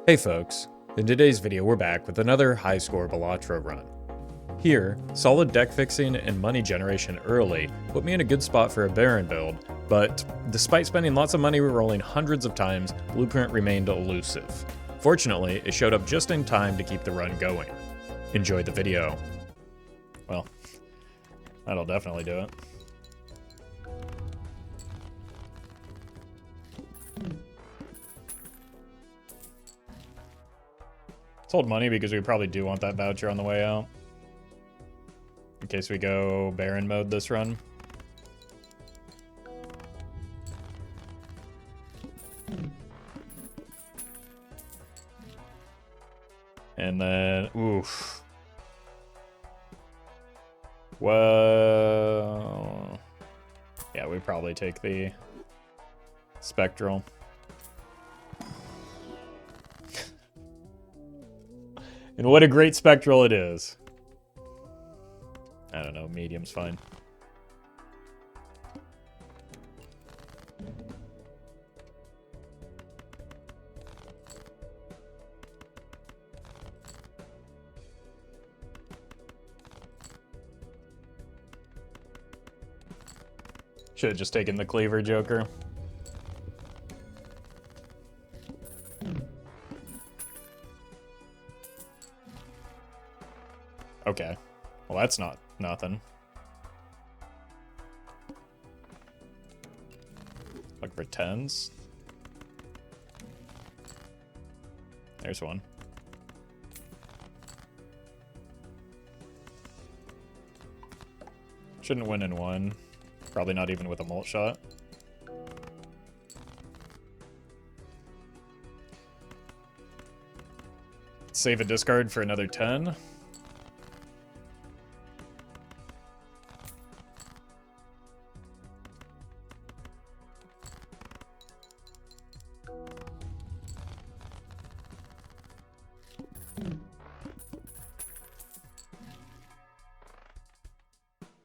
Hey folks, in today's video we're back with another high score Balatro run. Here, solid deck fixing and money generation early put me in a good spot for a Baron build, but despite spending lots of money rerolling hundreds of times, Blueprint remained elusive. Fortunately, it showed up just in time to keep the run going. Enjoy the video. Well, that'll definitely do it. Hold money because we probably do want that voucher on the way out. In case we go Baron mode this run. And then, oof. Well, yeah, we probably take the Spectral. And what a great Spectral it is. I don't know, medium's fine. Should have just taken the Cleaver Joker. Okay. Well, that's not nothing. Look for 10s. There's one. Shouldn't win in one. Probably not even with a mult shot. Save a discard for another 10.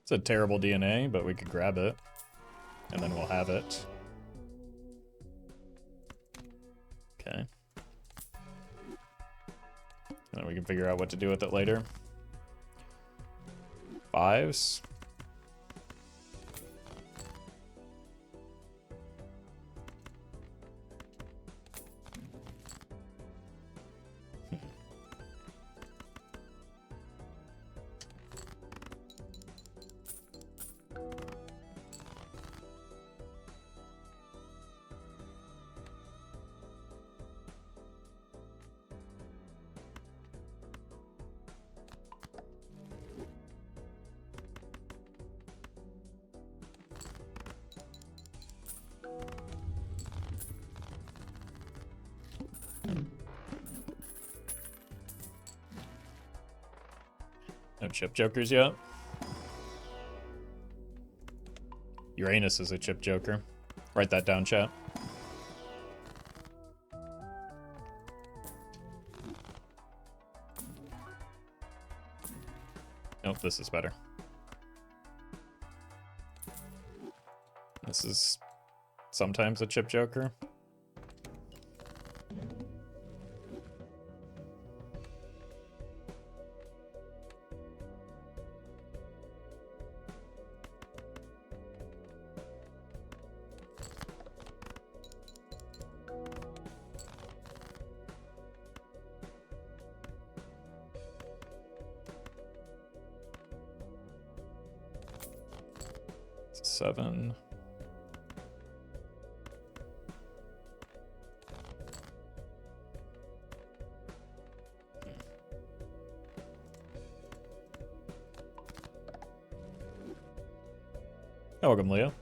It's a terrible DNA, but we could grab it. And then we'll have it. Okay. And then we can figure out what to do with it later. 5s. No chip jokers yet. Uranus is a chip joker. Write that down, chat. Nope, this is better. This is sometimes a chip joker. Seven. Welcome, Leo.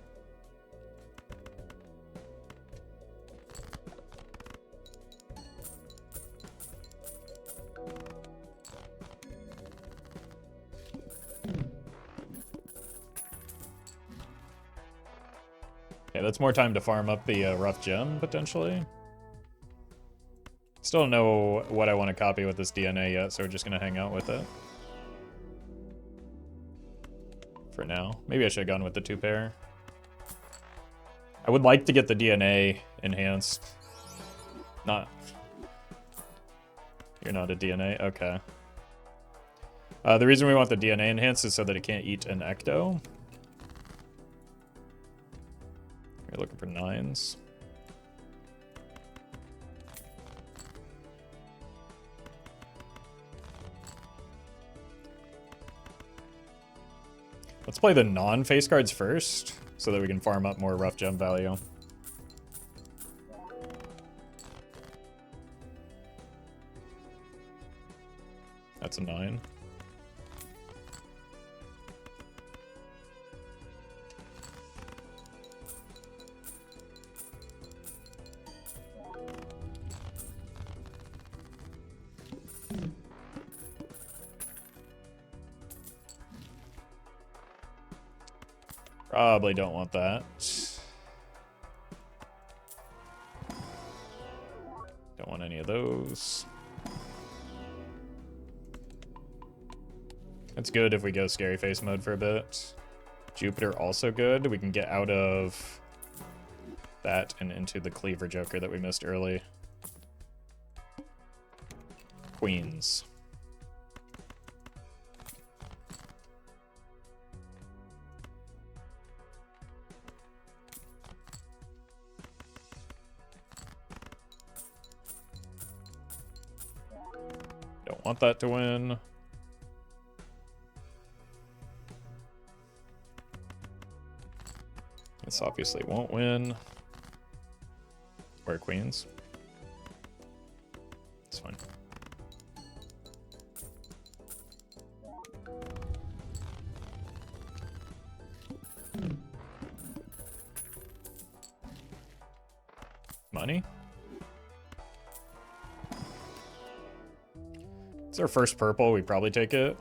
Yeah, that's more time to farm up the rough gem, potentially. Still don't know what I want to copy with this DNA yet, so we're just going to hang out with it. For now. Maybe I should have gone with the 2-pair. I would like to get the DNA enhanced. Not You're not a DNA? Okay. The reason we want the DNA enhanced is so that it can't eat an ecto. We're looking for 9s. Let's play the non-face cards first, so that we can farm up more rough gem value. That's a 9. Probably don't want that. Don't want any of those. It's good if we go scary face mode for a bit. Jupiter also good. We can get out of that and into the cleaver joker that we missed early. Queens. Don't want that to win. This obviously won't win. We're queens. It's fine. Money? It's our first purple, we probably take it.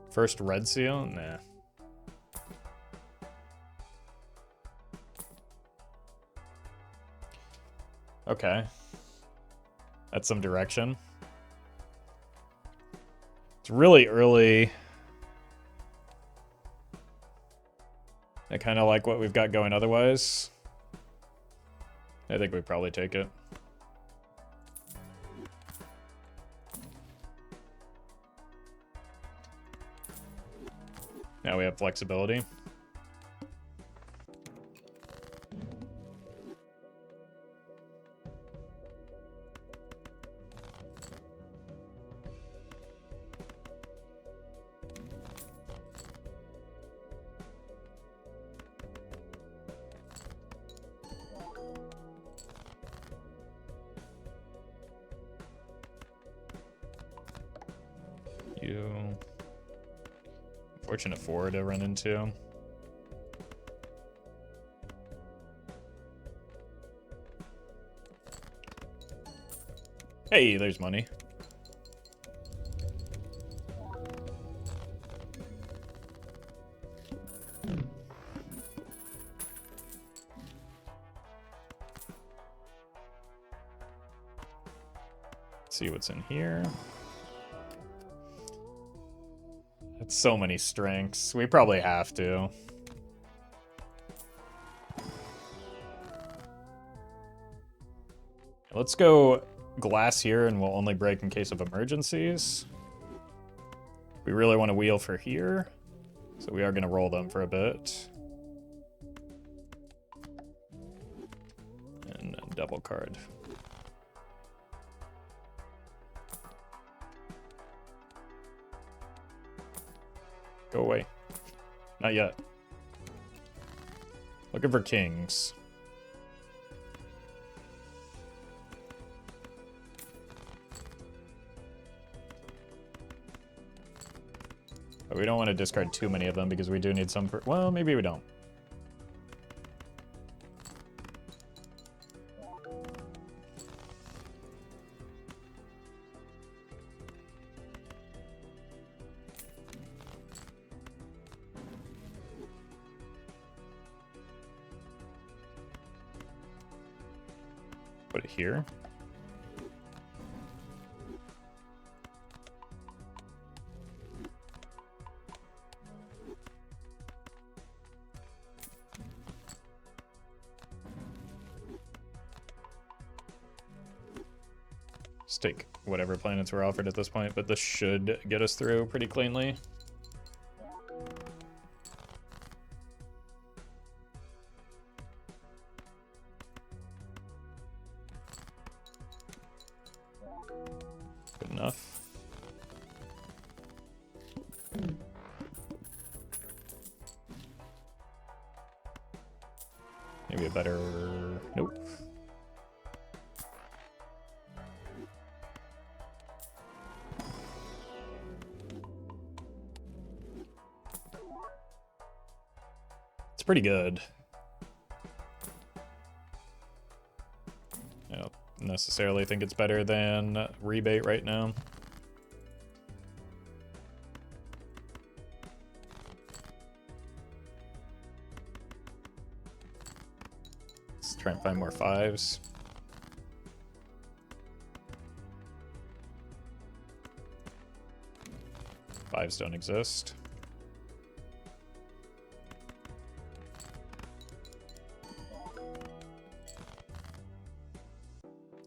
First red seal? Nah. Okay. That's some direction. It's really early. I kind of like what we've got going otherwise. I think we probably take it. Now we have flexibility. Unfortunate 4 to run into. Hey, there's money. Let's see what's in here. It's so many strengths. We probably have to. Let's go glass here and we'll only break in case of emergencies. We really want to wheel for here, so we are going to roll them for a bit. And a double card. Go away. Not yet. Looking for kings. But we don't want to discard too many of them because we do need some for... Well, maybe we don't. Put it here. Just take whatever planets were offered at this point, but this should get us through pretty cleanly. Good enough. Maybe a better... Nope. It's pretty good. I don't necessarily think it's better than rebate right now. Let's try and find more 5s. Fives don't exist.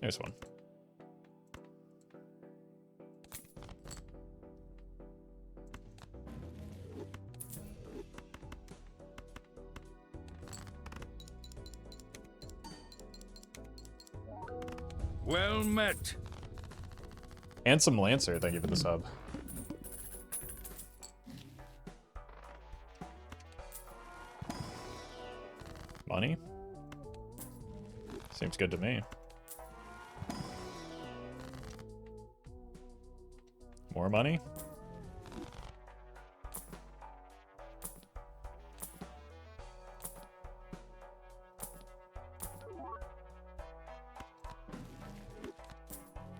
There's one. Well met. Handsome Lancer, thank you for the sub. Money? Seems good to me. More money?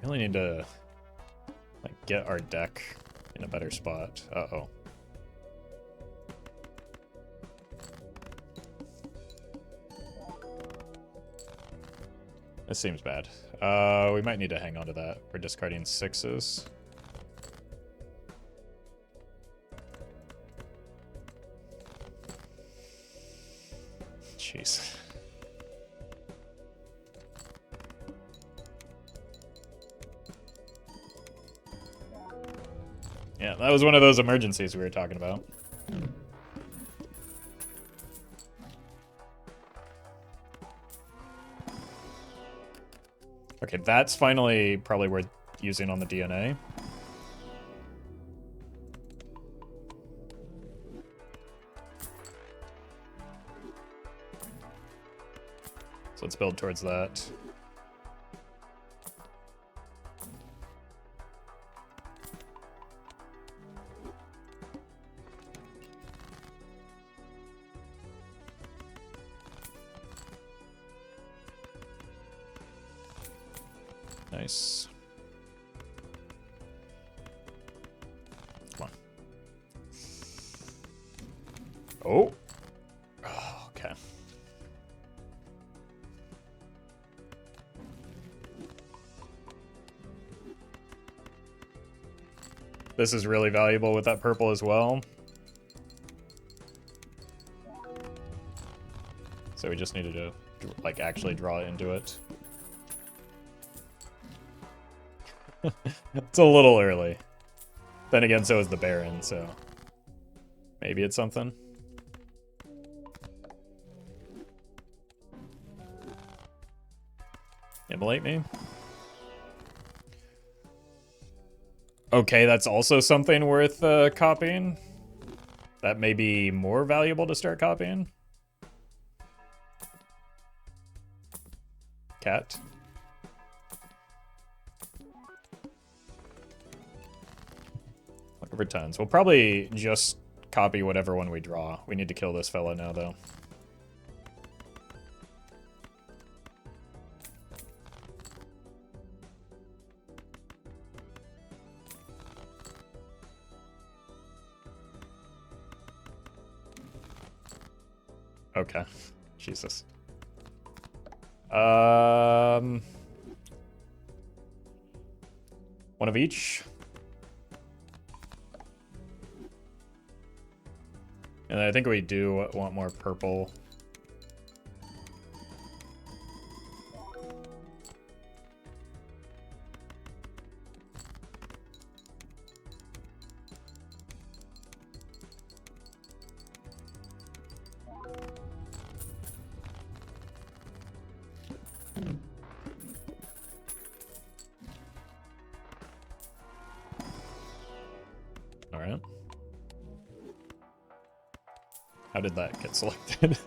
Really need to like get our deck in a better spot. Uh-oh. This seems bad. We might need to hang on to that. We're discarding 6s. Jeez. Yeah, that was one of those emergencies we were talking about. Okay, that's finally probably worth using on the DNA. So let's build towards that. Nice. Come on. Oh. Oh, okay. This is really valuable with that purple as well. So we just needed to, like, actually draw into it. It's a little early. Then again, so is the Baron, so maybe it's something. Immolate me. Okay, that's also something worth copying. That may be more valuable to start copying. Cat. Over tons. We'll probably just copy whatever one we draw. We need to kill this fella now, though. Okay. Jesus. One of each. And I think we do want more purple. All right. How did that get selected?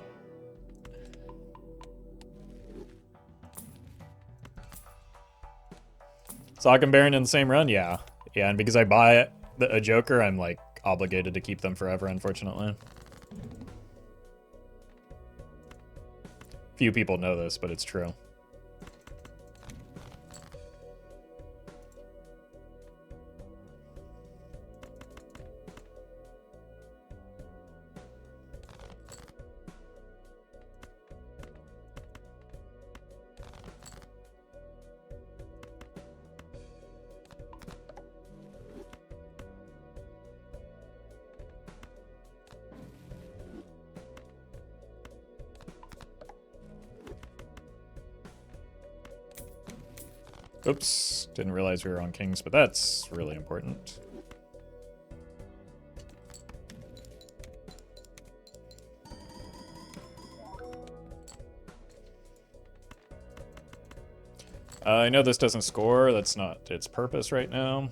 Sock and Baron in the same run? Yeah. Yeah, and because I buy a Joker, I'm like obligated to keep them forever, unfortunately. Few people know this, but it's true. Oops, didn't realize we were on kings, but that's really important. I know this doesn't score, that's not its purpose right now.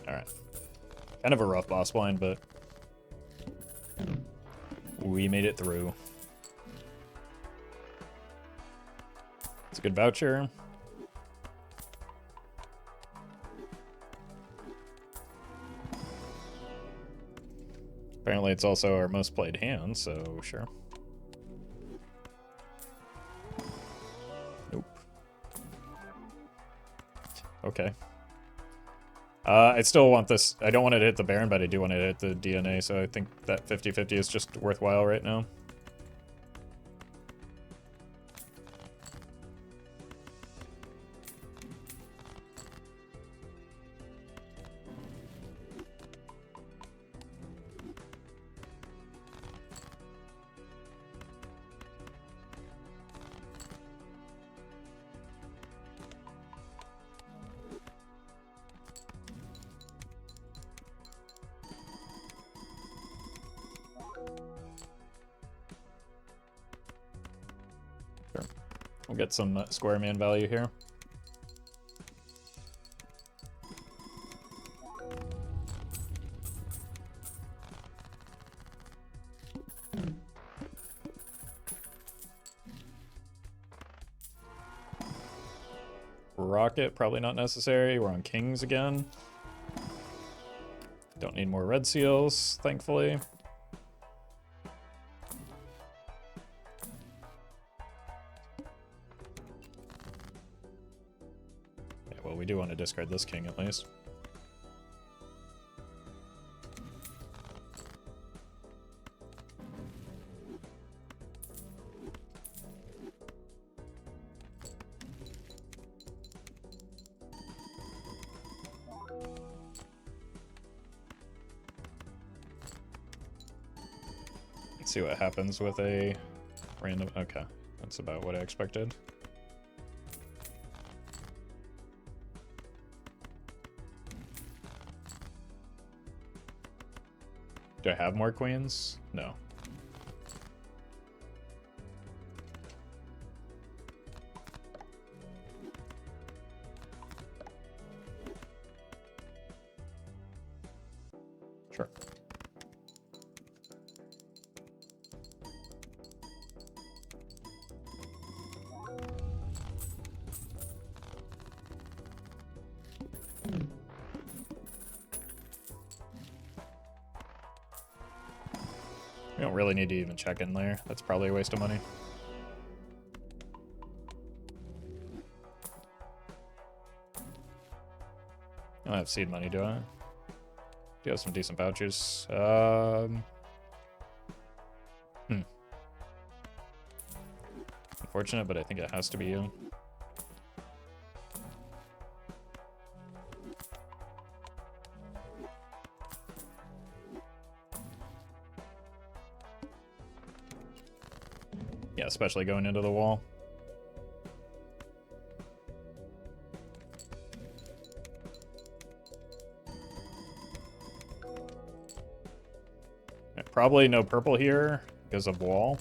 Alright. Kind of a rough boss blind, but we made it through. It's a good voucher. Apparently it's also our most played hand, so sure. Nope. Okay. I still want this. I don't want it to hit the Baron, but I do want it to hit the DNA, so I think that 50-50 is just worthwhile right now. We'll get some square man value here. Rocket, probably not necessary. We're on kings again. Don't need more red seals, thankfully. Well, we do want to discard this king at least. Let's see what happens with a random... Okay, that's about what I expected. Do I have more queens? No. Sure. We don't really need to even check in there. That's probably a waste of money. I don't have seed money, do I? Do have some decent vouchers. Unfortunate, but I think it has to be you. Yeah, especially going into the wall. Probably no purple here because of wall.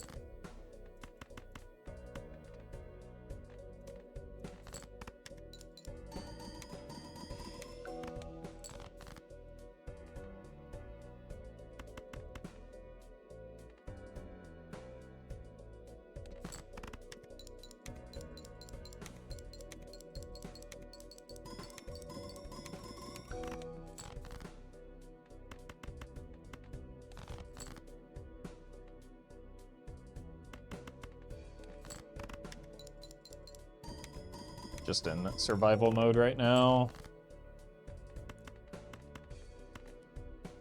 Just in survival mode right now.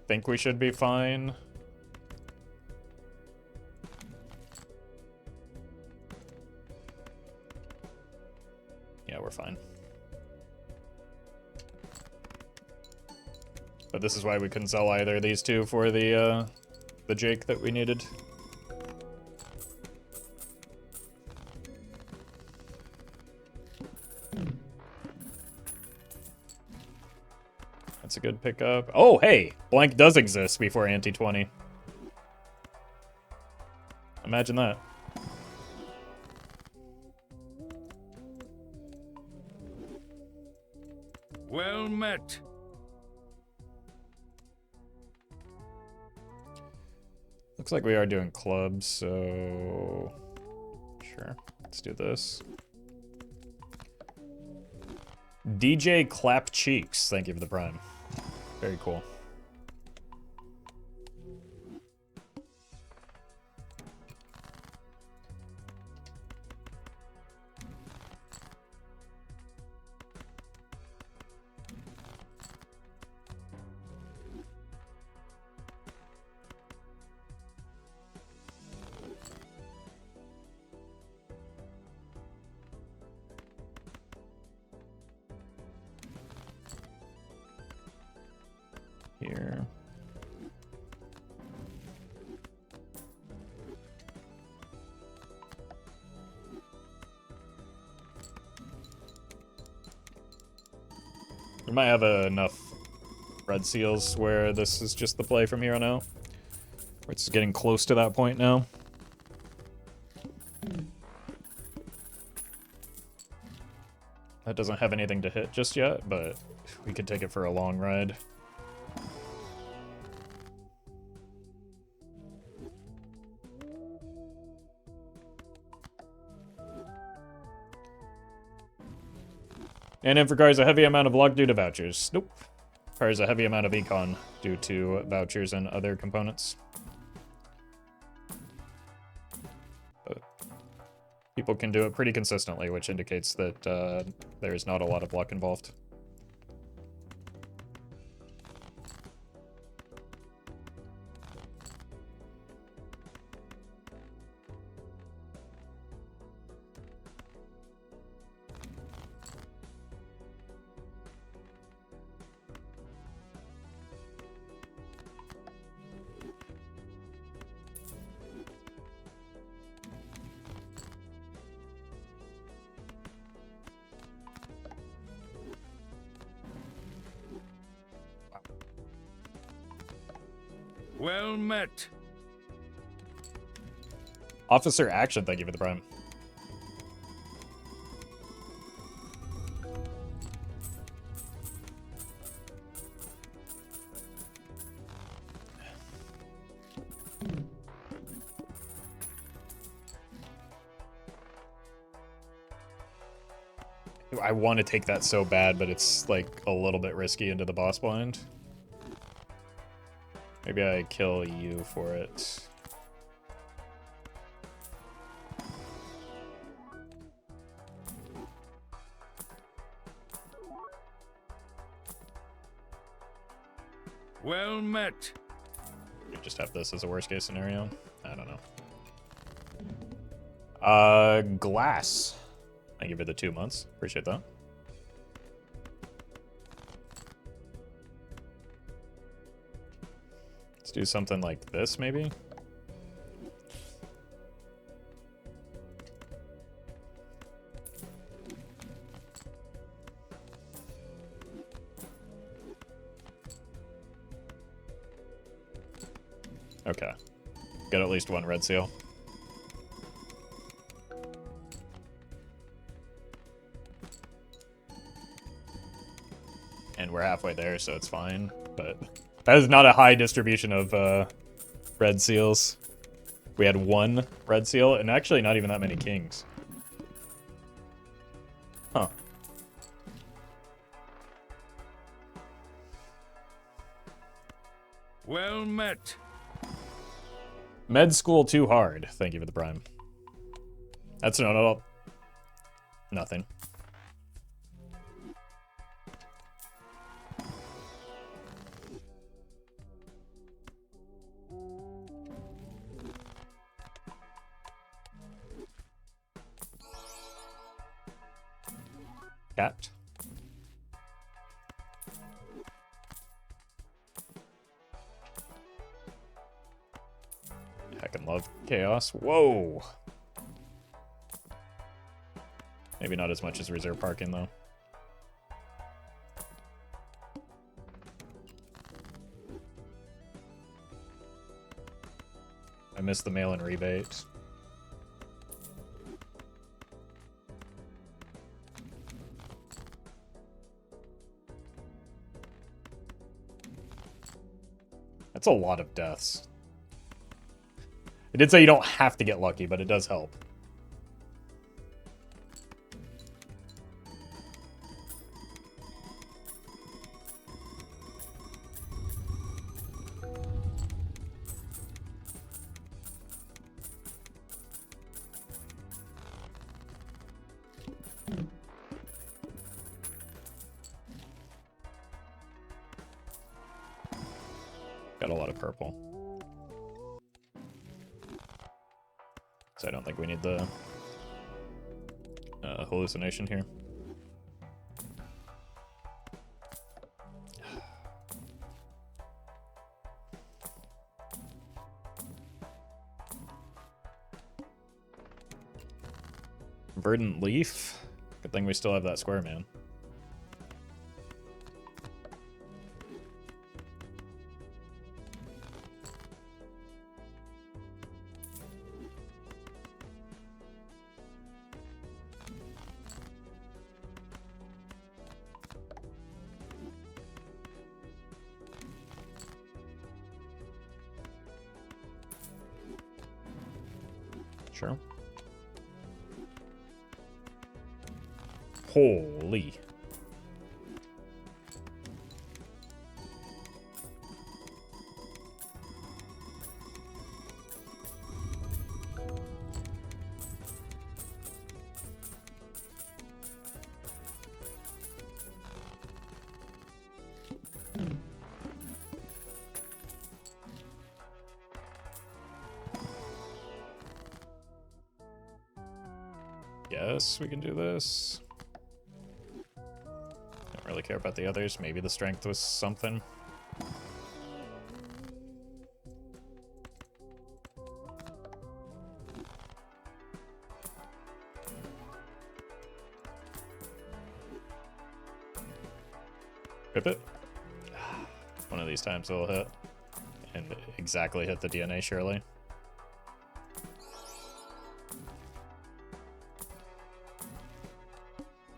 Think we should be fine. Yeah, we're fine. But this is why we couldn't sell either of these two for the Jake that we needed. That's a good pickup. Oh, hey! Blank does exist before ante 20. Imagine that. Well met. Looks like we are doing clubs, so... Sure, let's do this. DJ Clap Cheeks, thank you for the prime. Very cool. Here. We might have enough red seals where this is just the play from here on out. Where it's getting close to that point now. That doesn't have anything to hit just yet, but we could take it for a long ride. And it requires a heavy amount of luck due to vouchers. Nope. Requires a heavy amount of econ due to vouchers and other components. But people can do it pretty consistently, which indicates that there is not a lot of luck involved. Well met. Officer Action, thank you for the prime. I want to take that so bad, but it's like a little bit risky into the boss blind. Maybe I kill you for it. Well met. You just have this as a worst case scenario. I don't know. Glass. Thank you for the 2 months. Appreciate that. Let's do something like this, maybe. Okay. Got at least one red seal. And we're halfway there, so it's fine. But that is not a high distribution of red seals. We had one red seal, and actually not even that many kings. Huh. Well met. Med school too hard. Thank you for the prime. That's no. Nothing. Cat. Heckin' love chaos. Whoa! Maybe not as much as reserve parking, though. I missed the mail-in rebate. That's a lot of deaths. I did say you don't have to get lucky, but it does help. Got a lot of purple. So I don't think we need the hallucination here. Verdant leaf. Good thing we still have that square man. Sure. Holy. Yes, we can do this. Don't really care about the others. Maybe the strength was something. Rip it. One of these times it'll hit. And exactly hit the DNA, surely.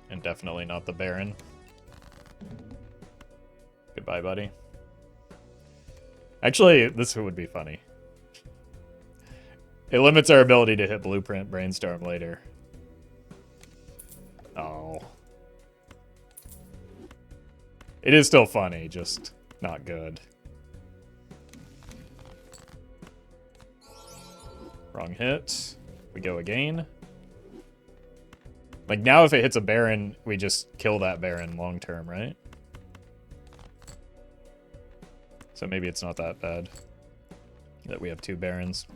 And definitely not the Baron. Goodbye, buddy. Actually, this would be funny. It limits our ability to hit Blueprint Brainstorm later. Oh. It is still funny, just not good. Wrong hit. We go again. Like, now if it hits a Baron, we just kill that Baron long term, right? So maybe it's not that bad that we have two Barons.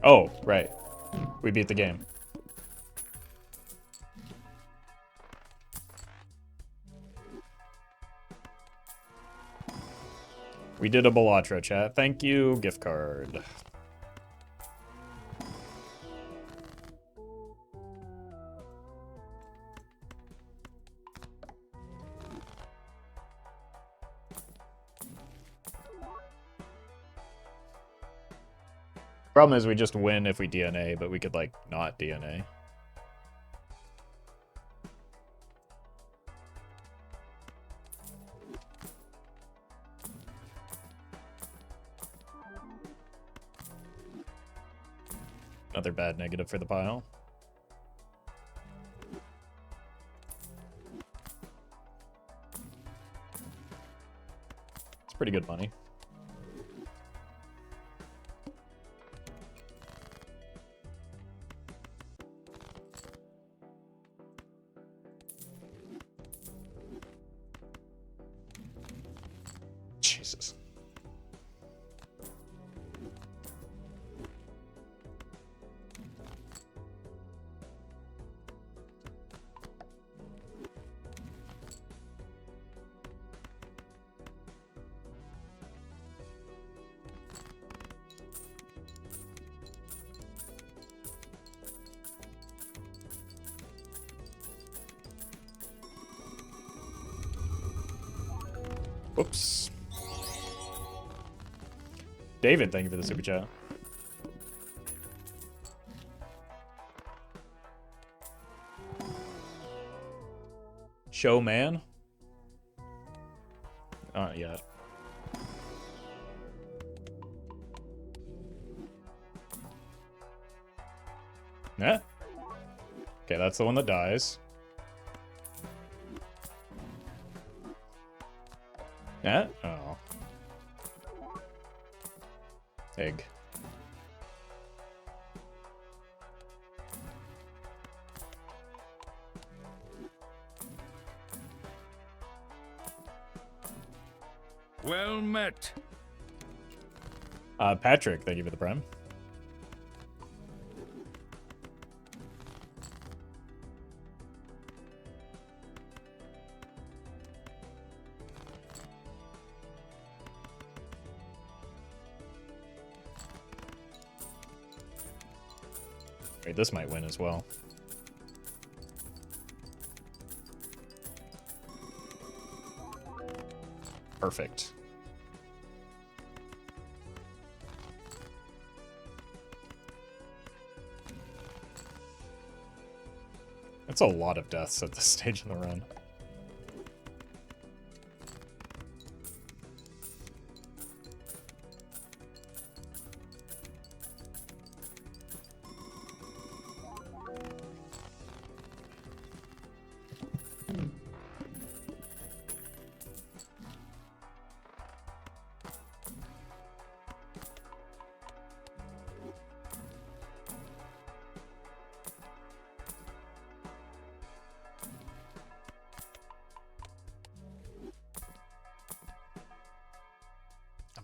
Oh, right. We beat the game. We did a Balatro, chat. Thank you, gift card. Problem is we just win if we DNA, but we could, like, not DNA. Another bad negative for the pile. It's pretty good money. Jesus. Whoops. David, thank you for the super chat. Showman? Yeah. Yeah. Okay, that's the one that dies. Yeah? Oh. Egg. Well met. Patrick, thank you for the prime. Wait, this might win as well. Perfect. That's a lot of deaths at this stage in the run.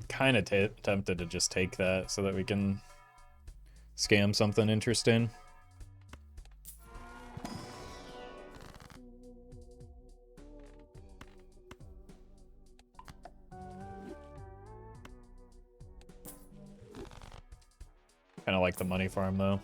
Kind of tempted to just take that so that we can scam something interesting. Kind of like the money farm though.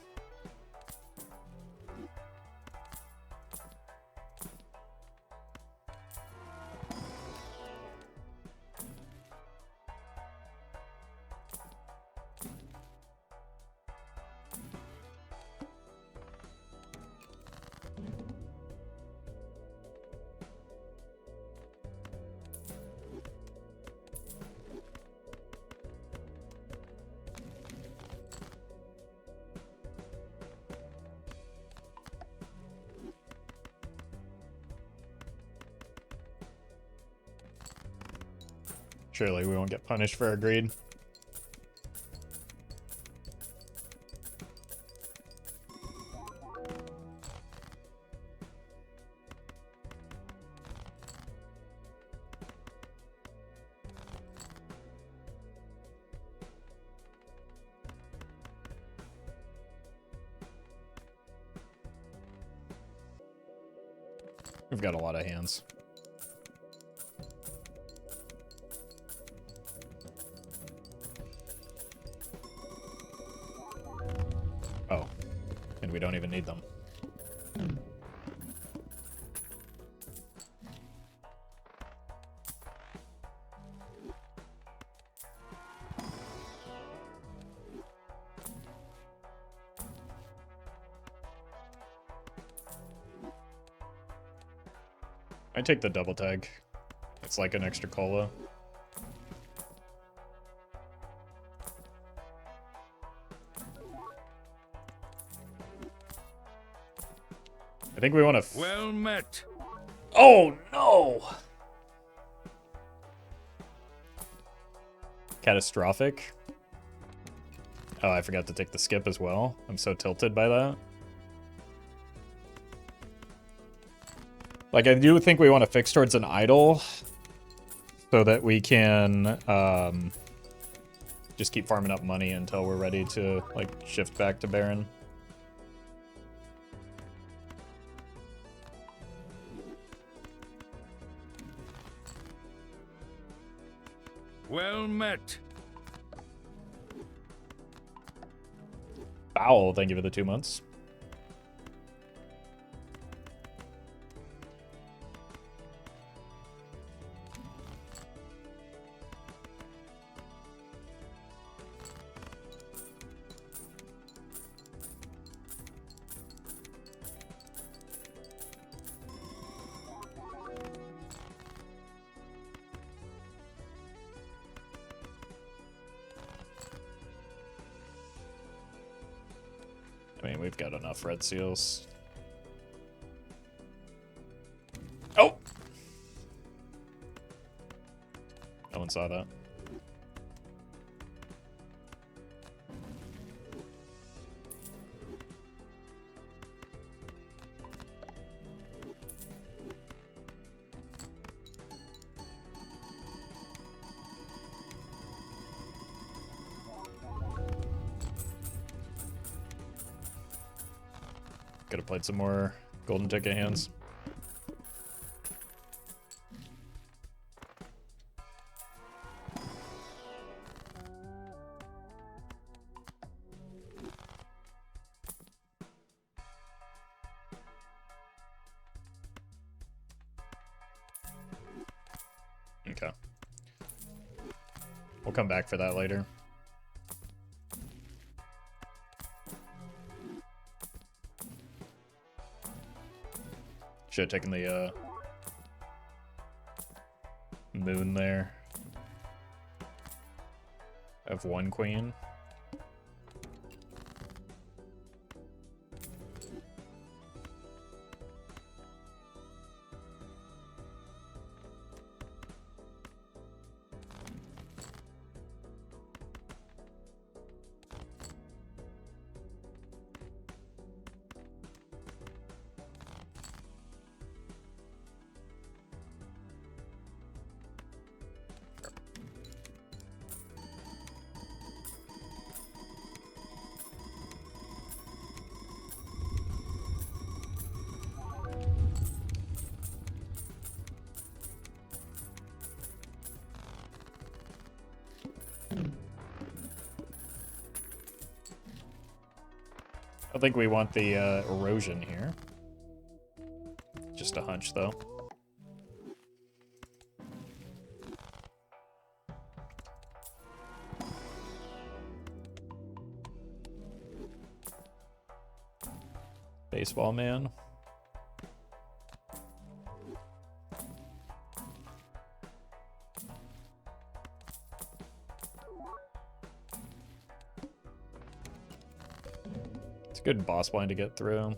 Surely we won't get punished for our greed. We've got a lot of hands. we don't even need them. I take the double tag. It's like an extra cola. I think we want to. Well met. Oh no! Catastrophic. Oh, I forgot to take the skip as well. I'm so tilted by that. Like, I do think we want to fix towards an idol so that we can just keep farming up money until we're ready to, like, shift back to Baron. Well met. Foul, thank you for the 2 months. I mean, we've got enough red seals. Oh! No one saw that. Could have played some more golden ticket hands. Okay. We'll come back for that later. Should have taken the moon there. I have one queen. I think we want the erosion here. Just a hunch, though. Baseball man. Good boss blind to get through.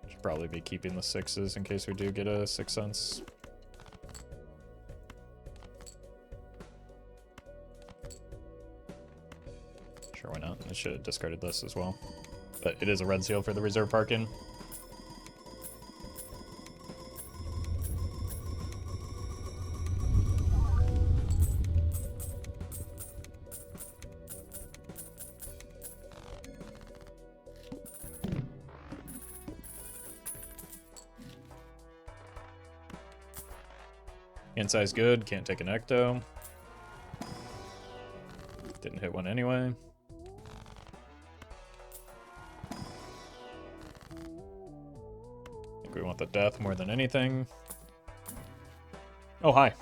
Should probably be keeping the 6s in case we do get a 6 cents. Sure, why not? I should have discarded this as well. But it is a red seal for the reserve parking. Hand size good, can't take an ecto. Didn't hit one anyway. We want the death more than anything. Oh, hi.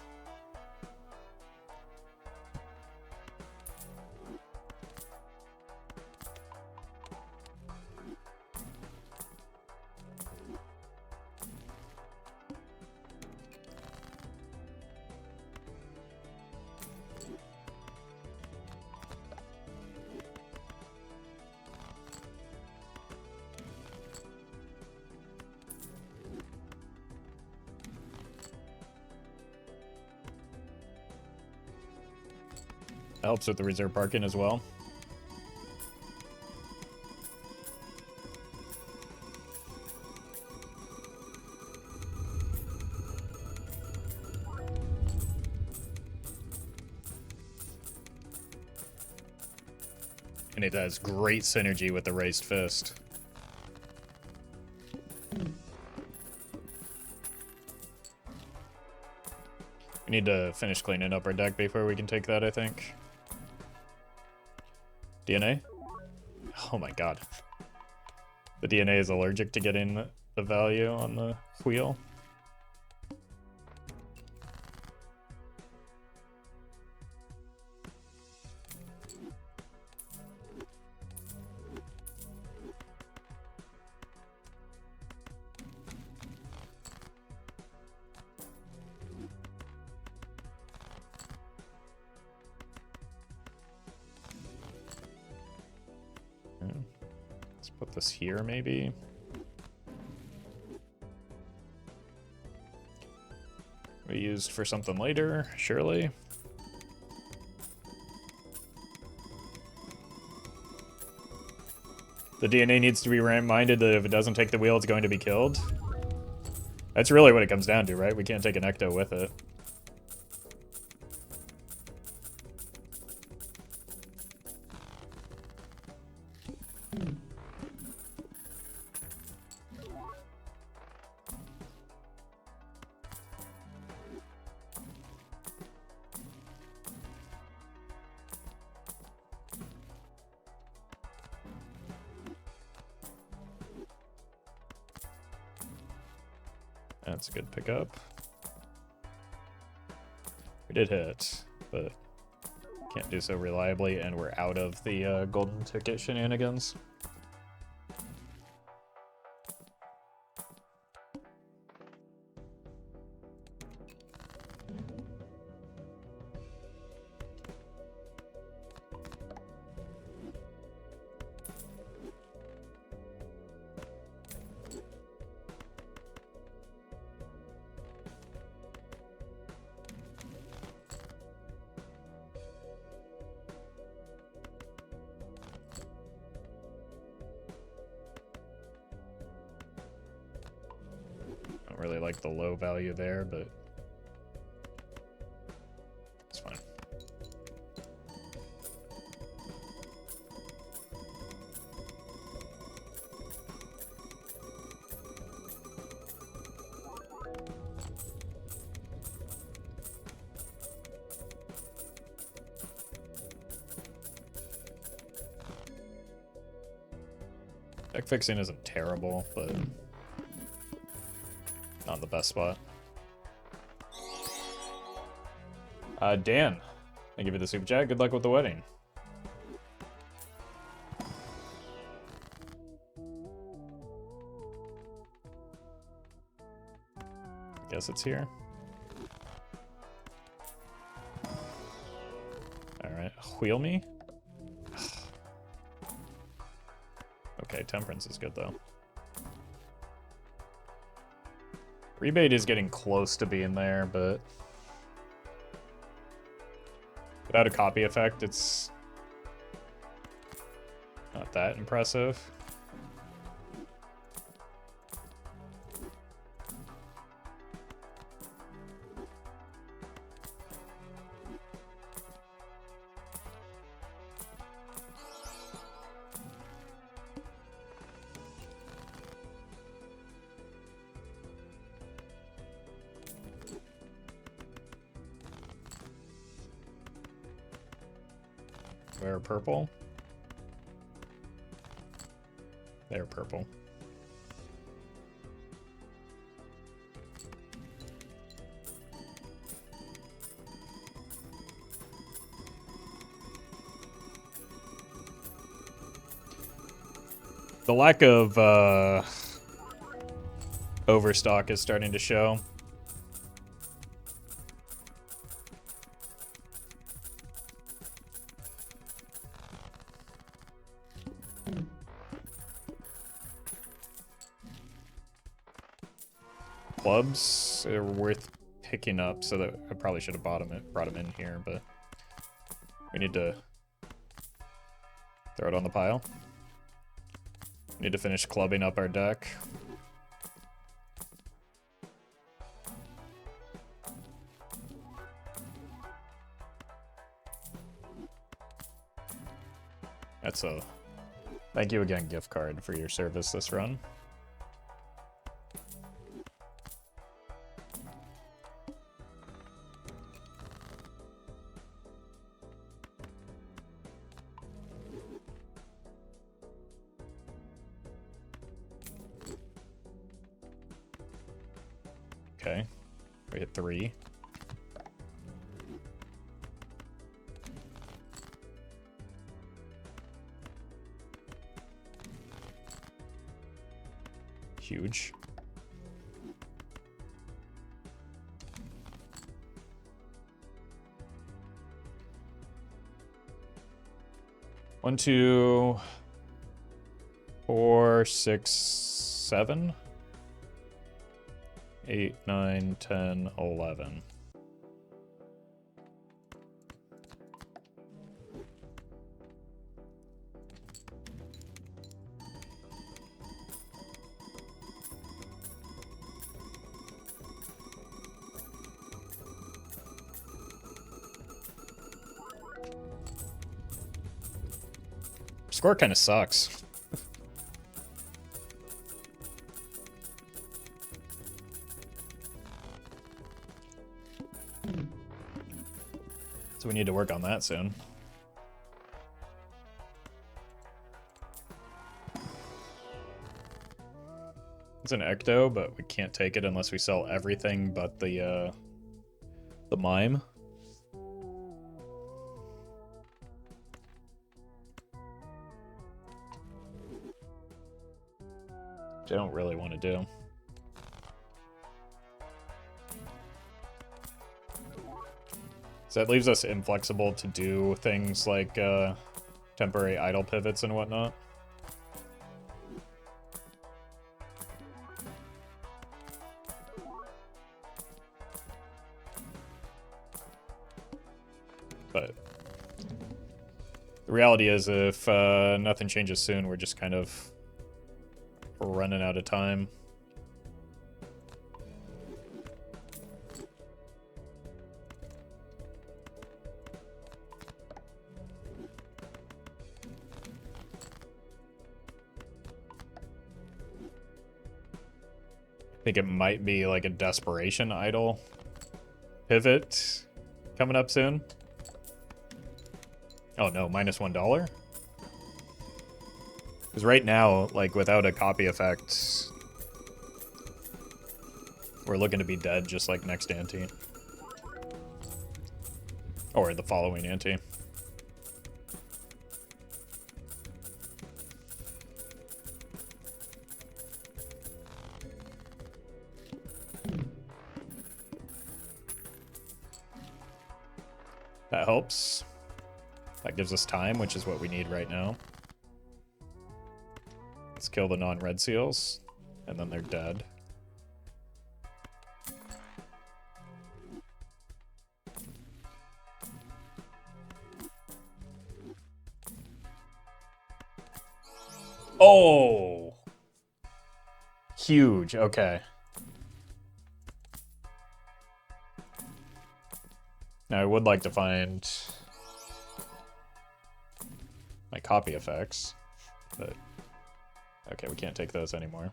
Helps with the reserve parking as well. And it has great synergy with the raised fist. We need to finish cleaning up our deck before we can take that, I think. DNA? Oh my god. The DNA is allergic to getting the value on the wheel. Let's put this here, maybe. We used for something later, surely. The DNA needs to be reminded that if it doesn't take the wheel, it's going to be killed. That's really what it comes down to, right? We can't take an ecto with it. That's a good pickup. We did hit, but can't do so reliably, and we're out of the golden ticket shenanigans. Don't really like the low value there, but it's fine. Deck fixing isn't terrible, but not the best spot. Dan, thank you for the super chat. Good luck with the wedding. Guess it's here. Alright, wheel me? Okay, temperance is good though. Rebate is getting close to being there, but without a copy effect, it's not that impressive. Wear purple. They're purple. The lack of overstock is starting to show. Clubs are worth picking up, so that I probably should have brought them in here, but we need to throw it on the pile. We need to finish clubbing up our deck. That's a thank you again, gift card, for your service this run. Okay, we hit 3. Huge. One, 2, 4, 6, 7. 8, 9, 10, 11. Score kind of sucks. So we need to work on that soon. It's an ecto, but we can't take it unless we sell everything but the mime. Which I don't really want to do. So that leaves us inflexible to do things like temporary idle pivots and whatnot. But the reality is, if nothing changes soon, we're just kind of running out of time. I think it might be like a desperation idle pivot coming up soon. Oh no, minus $1? Because right now, like, without a copy effect, we're looking to be dead just like next ante. Or the following ante. That helps. That gives us time, which is what we need right now. Let's kill the non-red seals, and then they're dead. Oh! Huge, okay. Now I would like to find my copy effects, but okay, we can't take those anymore.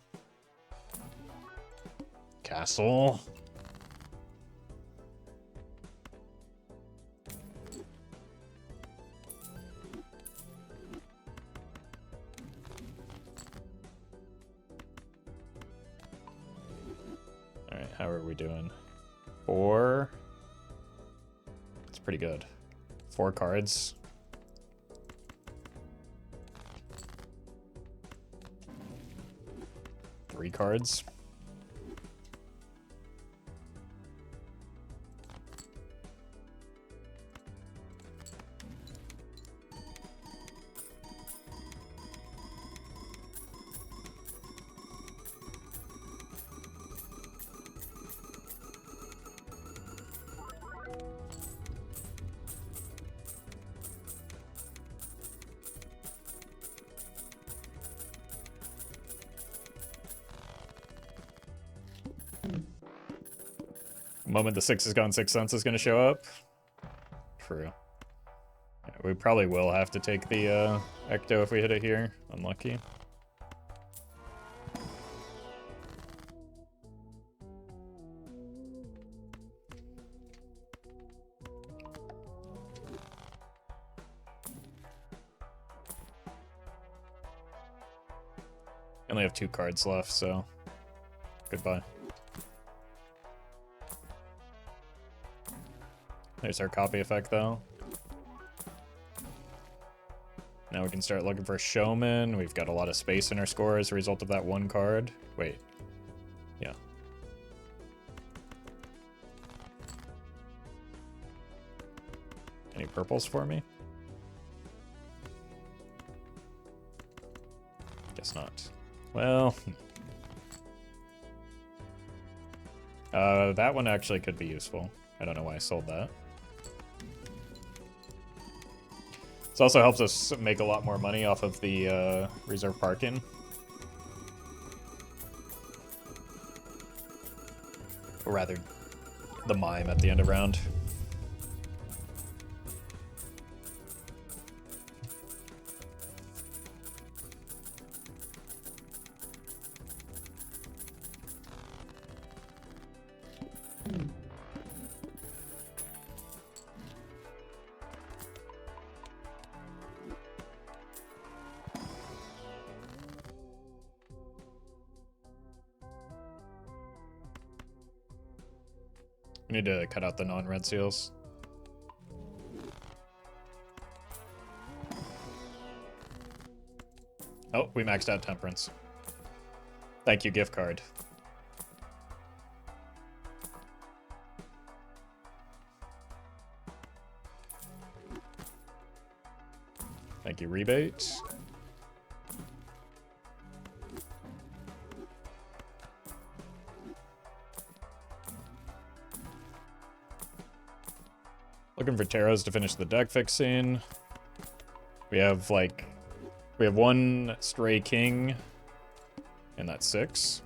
Castle. Alright, how are we doing? 4. It's pretty good. 4 cards. 3 cards. The moment the 6 has gone 6 cents is going to show up. True. Yeah, we probably will have to take the Ecto if we hit it here. Unlucky. Only have 2 cards left, so goodbye. There's our copy effect, though. Now we can start looking for a showman. We've got a lot of space in our score as a result of that 1 card. Wait. Yeah. Any purples for me? Guess not. Well... that one actually could be useful. I don't know why I sold that. This also helps us make a lot more money off of the reserve parking. Or rather, the mime at the end of round. We need to cut out the non-red seals. Oh, we maxed out Temperance. Thank you, gift card. Thank you, rebate. Looking for Taros to finish the deck fixing. We have 1 Stray King, and that's 6.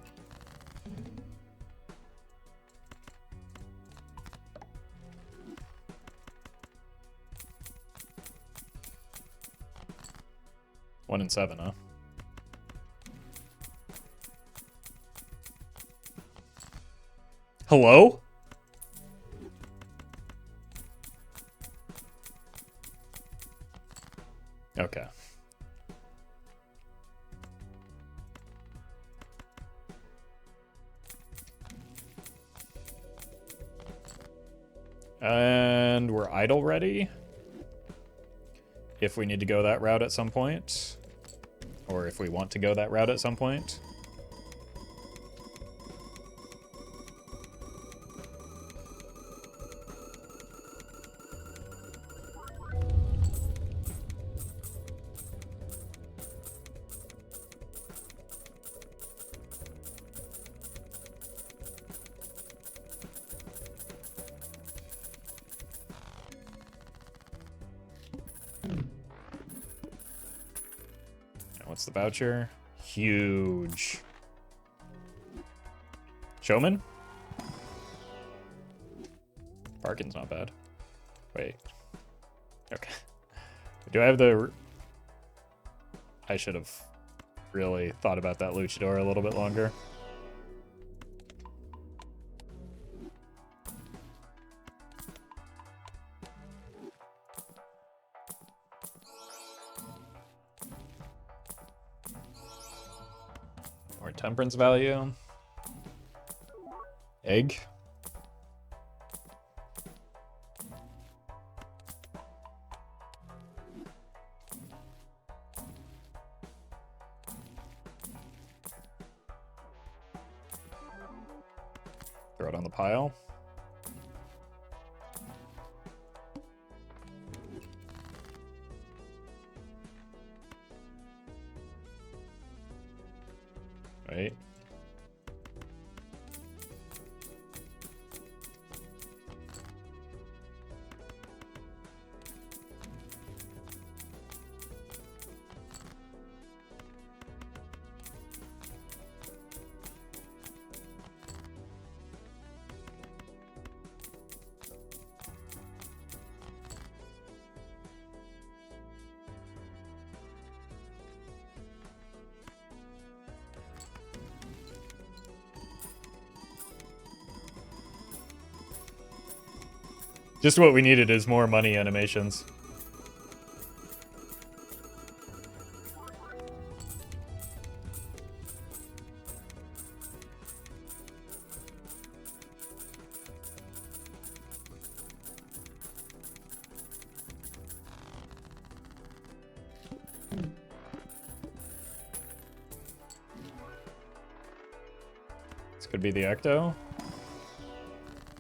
One and 7, huh? Hello? Okay. And we're idle ready. If we need to go that route at some point. Or if we want to go that route at some point. What's the voucher? Huge. Showman? Parking's not bad. Wait. Okay. Do I have the... I should have really thought about that luchador a little bit longer. More temperance value. Egg. Throw it on the pile. Right. Just what we needed is more money animations. This could be the Ecto.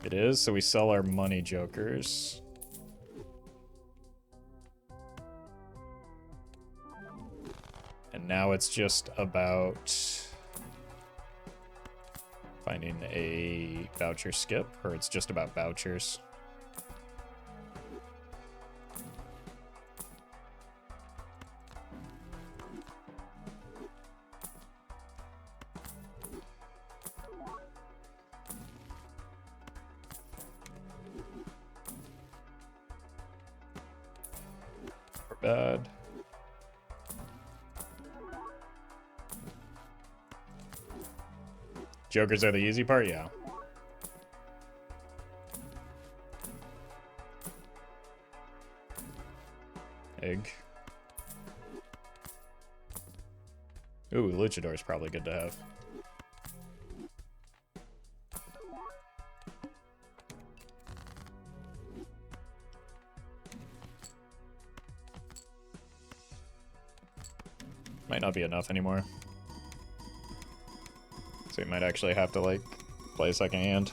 It is, so we sell our money jokers. And now it's just about finding a voucher skip, or it's just about vouchers. Bad. Jokers are the easy part, yeah. Egg. Ooh, Luchador is probably good to have. Might not be enough anymore. So we might actually have to, like, play a second hand.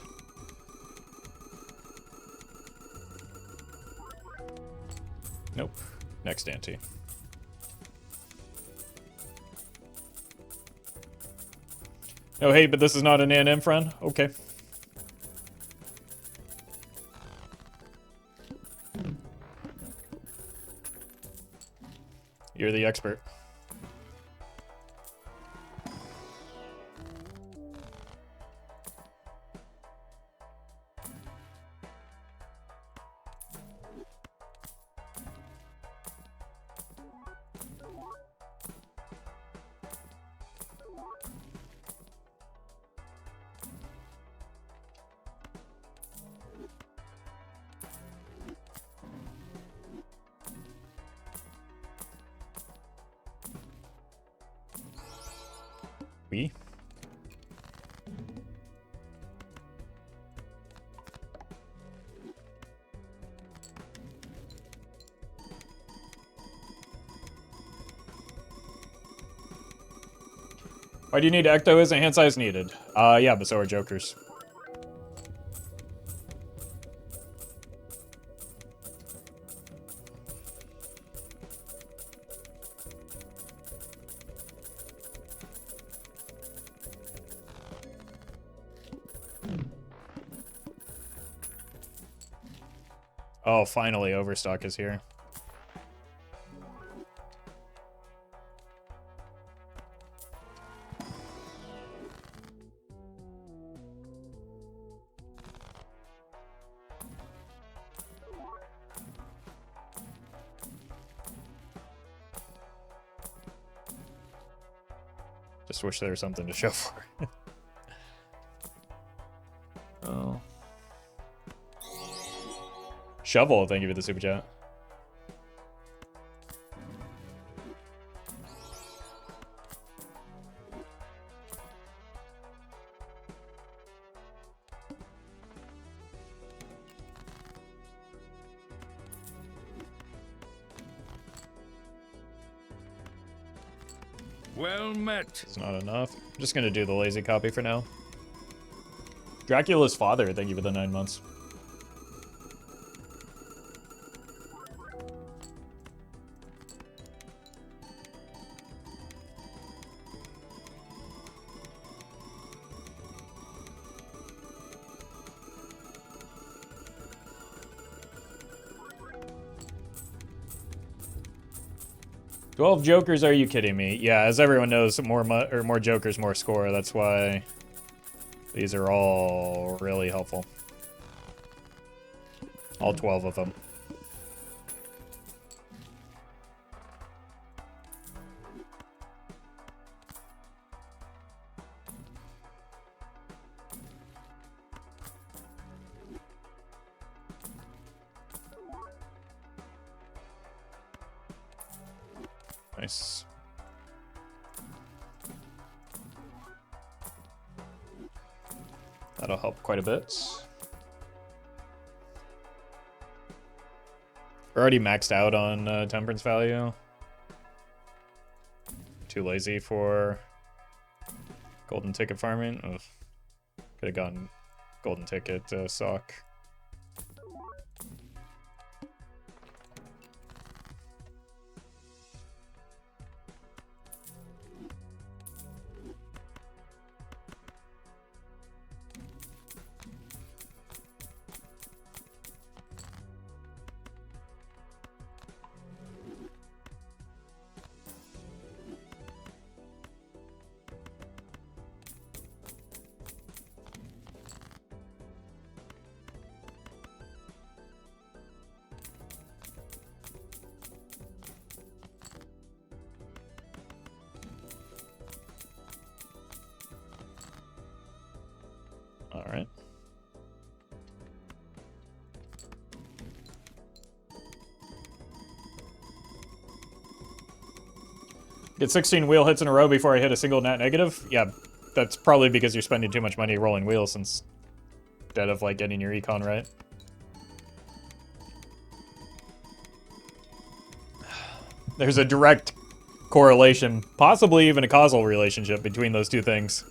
Nope. Next ante. Oh, hey, but this is not an A&M friend? Okay. You're the expert. We? Why do you need Ecto? Isn't hand size needed? Yeah, but so are Jokers. Oh, finally, Overstock is here. Just wish there was something to show for it. Oh. Shovel, thank you for the super chat. Well met. It's not enough. I'm just gonna do the lazy copy for now. Dracula's father, thank you for the 9 months. "12 jokers, are you kidding me?" Yeah, as everyone knows, more jokers, more score. That's why these are all really helpful. All 12 of them. Nice. That'll help quite a bit. We're already maxed out on temperance value. Too lazy for golden ticket farming. Ugh. Could have gotten golden ticket sock. All right. Get 16 wheel hits in a row before I hit a single net negative? Yeah, that's probably because you're spending too much money rolling wheels instead of like getting your econ right. There's a direct correlation, possibly even a causal relationship between those two things.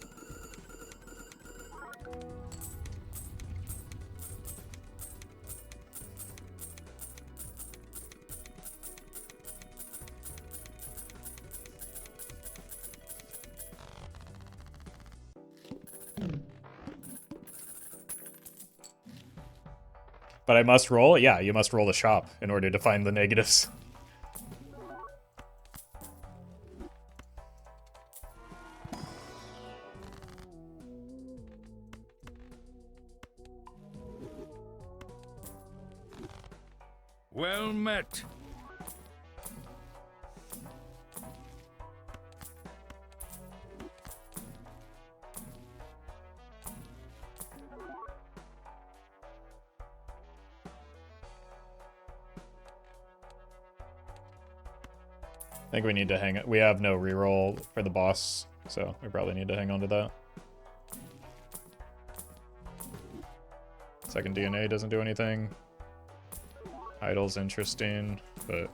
But I must roll? Yeah, you must roll the shop in order to find the negatives. Well met. I think we need to hang. We have no reroll for the boss, so we probably need to hang on to that. Second DNA doesn't do anything. Idle's interesting, but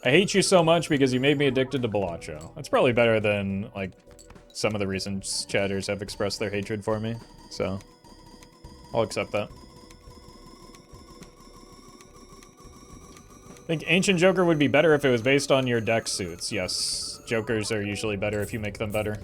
I hate you so much because you made me addicted to Balatro. That's probably better than, like, some of the recent chatters have expressed their hatred for me, so I'll accept that. I think Ancient Joker would be better if it was based on your deck suits. Yes, Jokers are usually better if you make them better.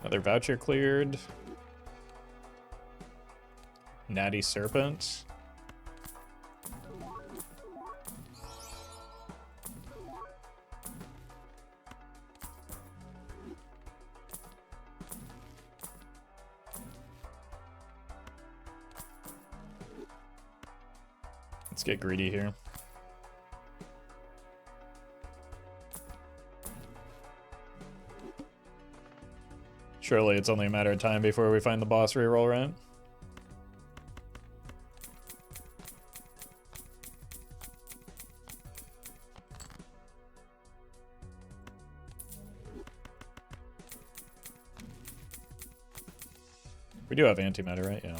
Another voucher cleared. Natty Serpent. Let's get greedy here. Surely it's only a matter of time before we find the boss reroll, right? We do have antimatter, right? Yeah.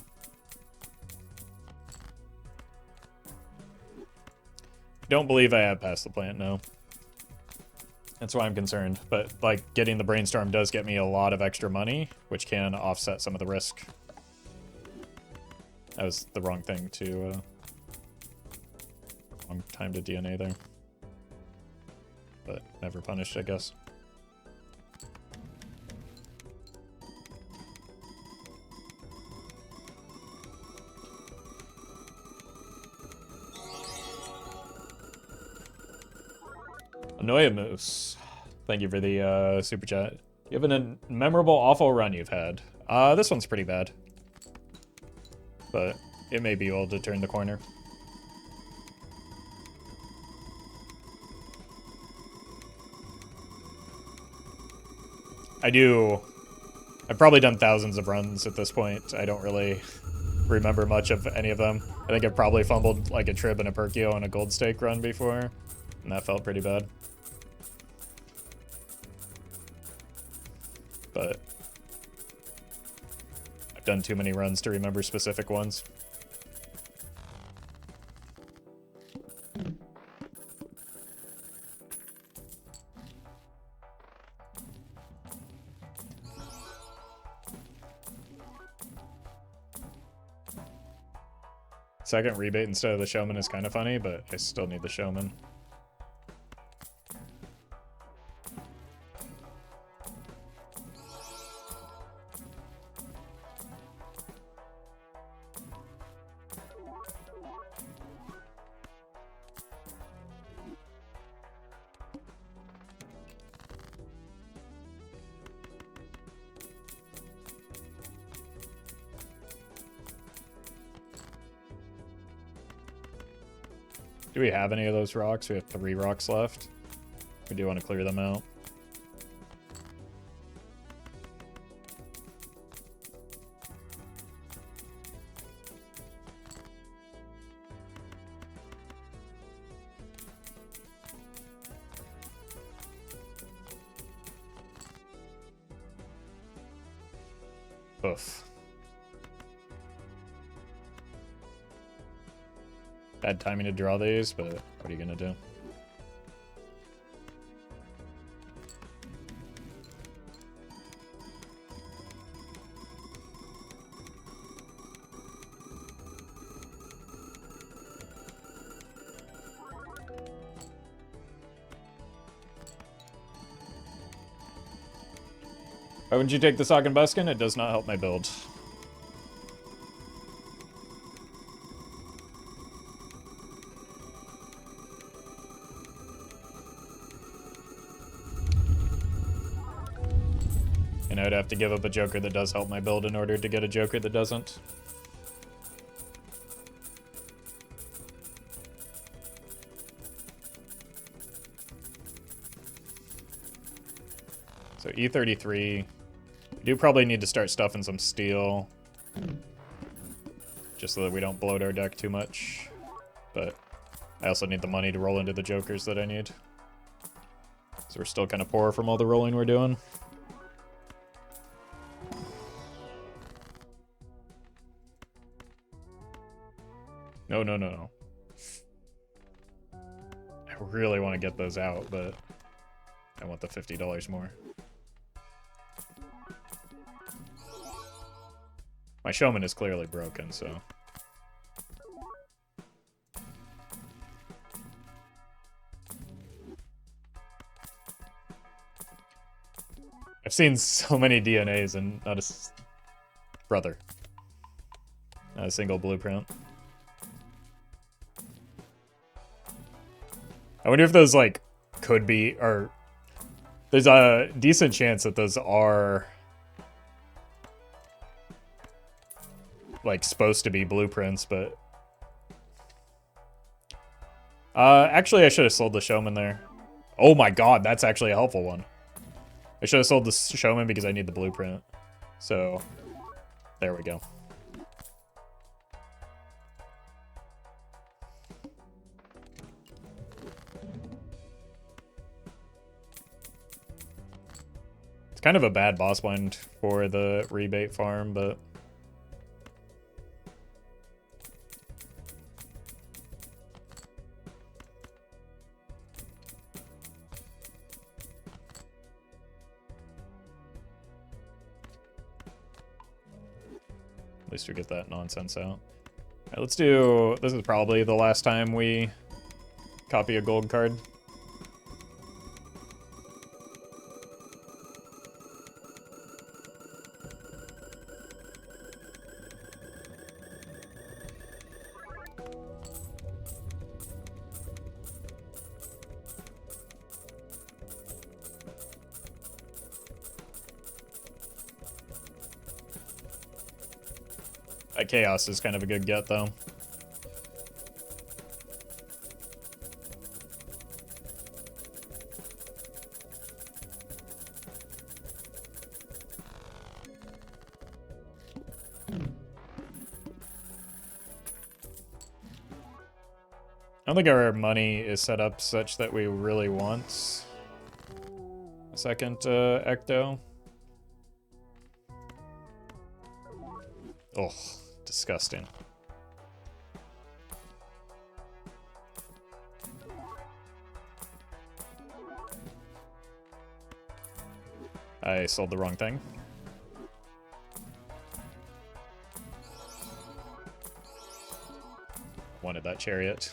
Don't believe I have passed the plant, no. That's why I'm concerned. But, like, getting the brainstorm does get me a lot of extra money, which can offset some of the risk. That was the wrong thing to, wrong time to DNA there. But never punished, I guess. Anoia Moose. Thank you for the super chat. You have a memorable awful run you've had. This one's pretty bad. But it may be able to turn the corner. I've probably done thousands of runs at this point. I don't really remember much of any of them. I think I've probably fumbled like a Trib and a Perkio on a Gold Stake run before. And that felt pretty bad. But I've done too many runs to remember specific ones. Second rebate instead of the showman is kind of funny, but I still need the showman. Do we have any of those rocks? We have 3 rocks left. We do want to clear them out. Oof. Bad timing to draw these, but what are you gonna do? Why wouldn't you take the Sock and Buskin? It does not help my build. And I'd have to give up a Joker that does help my build in order to get a Joker that doesn't. So E33. We do probably need to start stuffing some steel. Just so that we don't bloat our deck too much. But I also need the money to roll into the Jokers that I need. So we're still kind of poor from all the rolling we're doing. No, no, no, no. I really want to get those out, but I want the $50 more. My showman is clearly broken, so... I've seen so many DNAs and not a... Brother. Not a single blueprint. I wonder if those, like, could be, or... There's a decent chance that those are... like, supposed to be blueprints, but... actually, I should have sold the showman there. Oh my god, that's actually a helpful one. I should have sold the showman because I need the blueprint. So, there we go. It's kind of a bad boss blind for the rebate farm, but... At least we get that nonsense out. All right, let's do... This is probably the last time we copy a gold card. Chaos is kind of a good get, though. I don't think our money is set up such that we really want a second Ecto. Oh, disgusting. I sold the wrong thing. Wanted that chariot.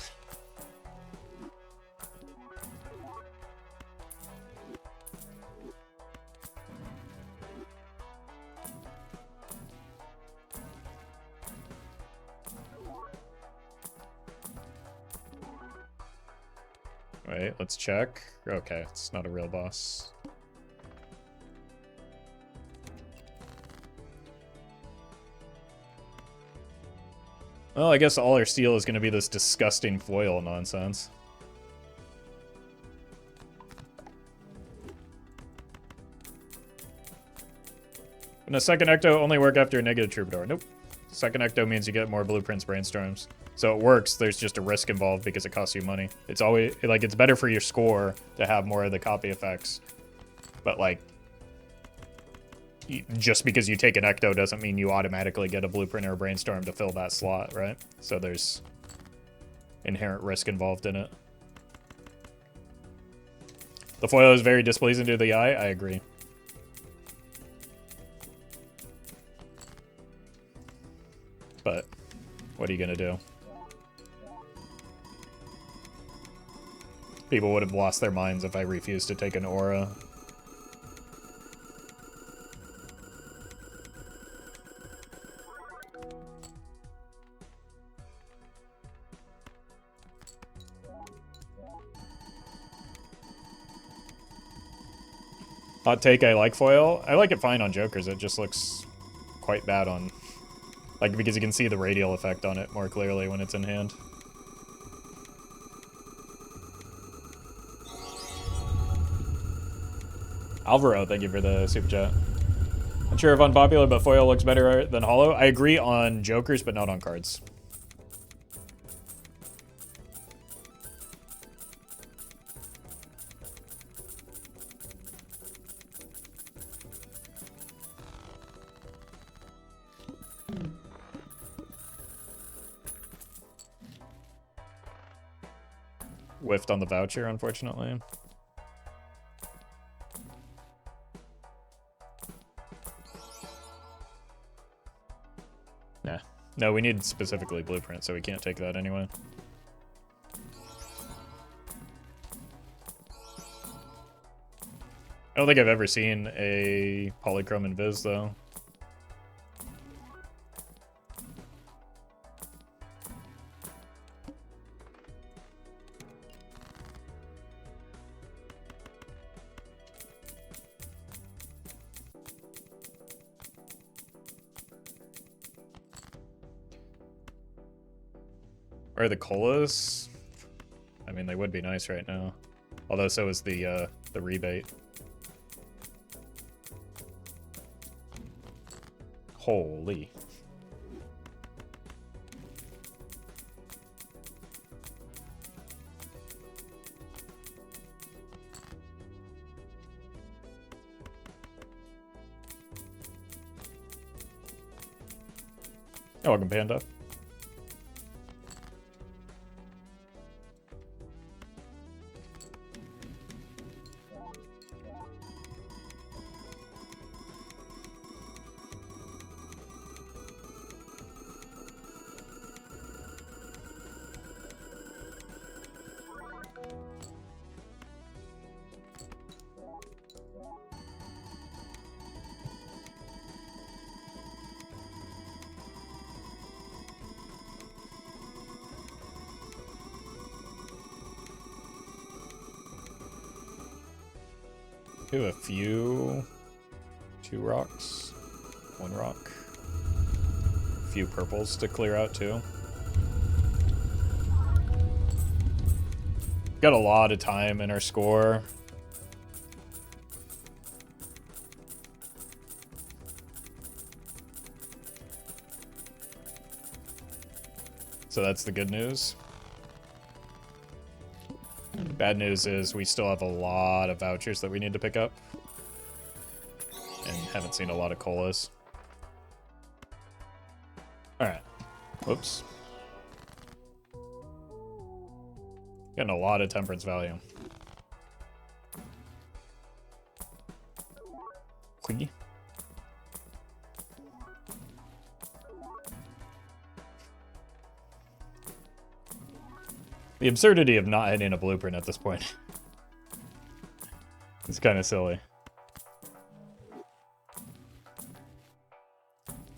Wait, let's check. Okay, it's not a real boss. Well, I guess all our steel is going to be this disgusting foil nonsense. And a second Ecto only work after a negative troubadour. Nope. Second Ecto means you get more blueprints, brainstorms. So it works, there's just a risk involved because it costs you money. It's always, like, it's better for your score to have more of the copy effects. But, like, just because you take an Ecto doesn't mean you automatically get a blueprint or a brainstorm to fill that slot, right? So there's inherent risk involved in it. The foil is very displeasing to the eye, I agree. But what are you gonna do? People would have lost their minds if I refused to take an aura. Hot take, I like foil. I like it fine on Jokers. It just looks quite bad on... Like, because you can see the radial effect on it more clearly when it's in hand. Alvaro, thank you for the super chat. Not sure if unpopular, but foil looks better than holo. I agree on Jokers, but not on cards. Whiffed on the voucher, unfortunately. Nah. No, we need specifically blueprint, so we can't take that anyway. I don't think I've ever seen a polychrome invis, though. Or the colas? I mean, they would be nice right now. Although so is the rebate. Holy. You're welcome, Panda. Do a few, 2 rocks, 1 rock, a few purples to clear out too. Got a lot of time in our score. So that's the good news. Bad news is we still have a lot of vouchers that we need to pick up. And haven't seen a lot of colas. Alright. Whoops. Getting a lot of temperance value. Quiggy. The absurdity of not hitting a blueprint at this point. It's kind of silly.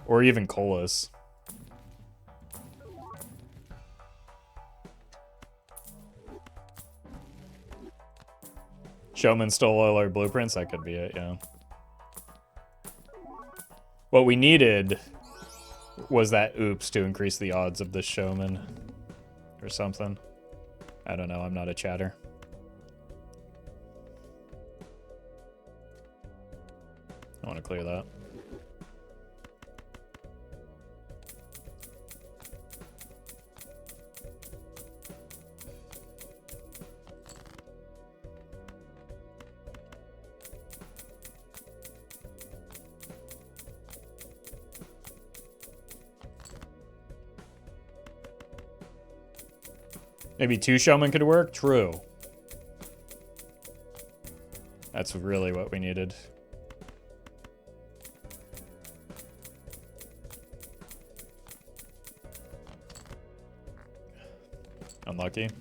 Or even colas. Showman stole all our blueprints? That could be it, yeah. What we needed was that oops to increase the odds of the showman. Or something. I don't know, I'm not a chatter. I want to clear that. Maybe 2 showmen could work? True. That's really what we needed. Unlucky.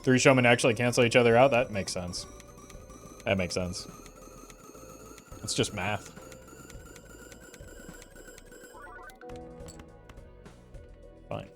3 showmen actually cancel each other out? That makes sense. That makes sense. It's just math. Fine.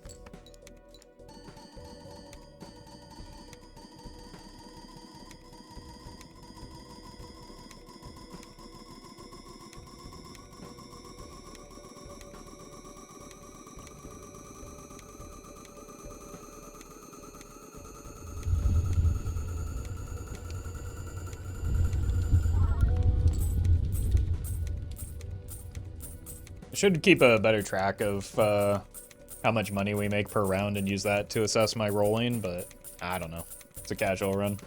I should keep a better track of how much money we make per round and use that to assess my rolling, but I don't know. It's a casual run.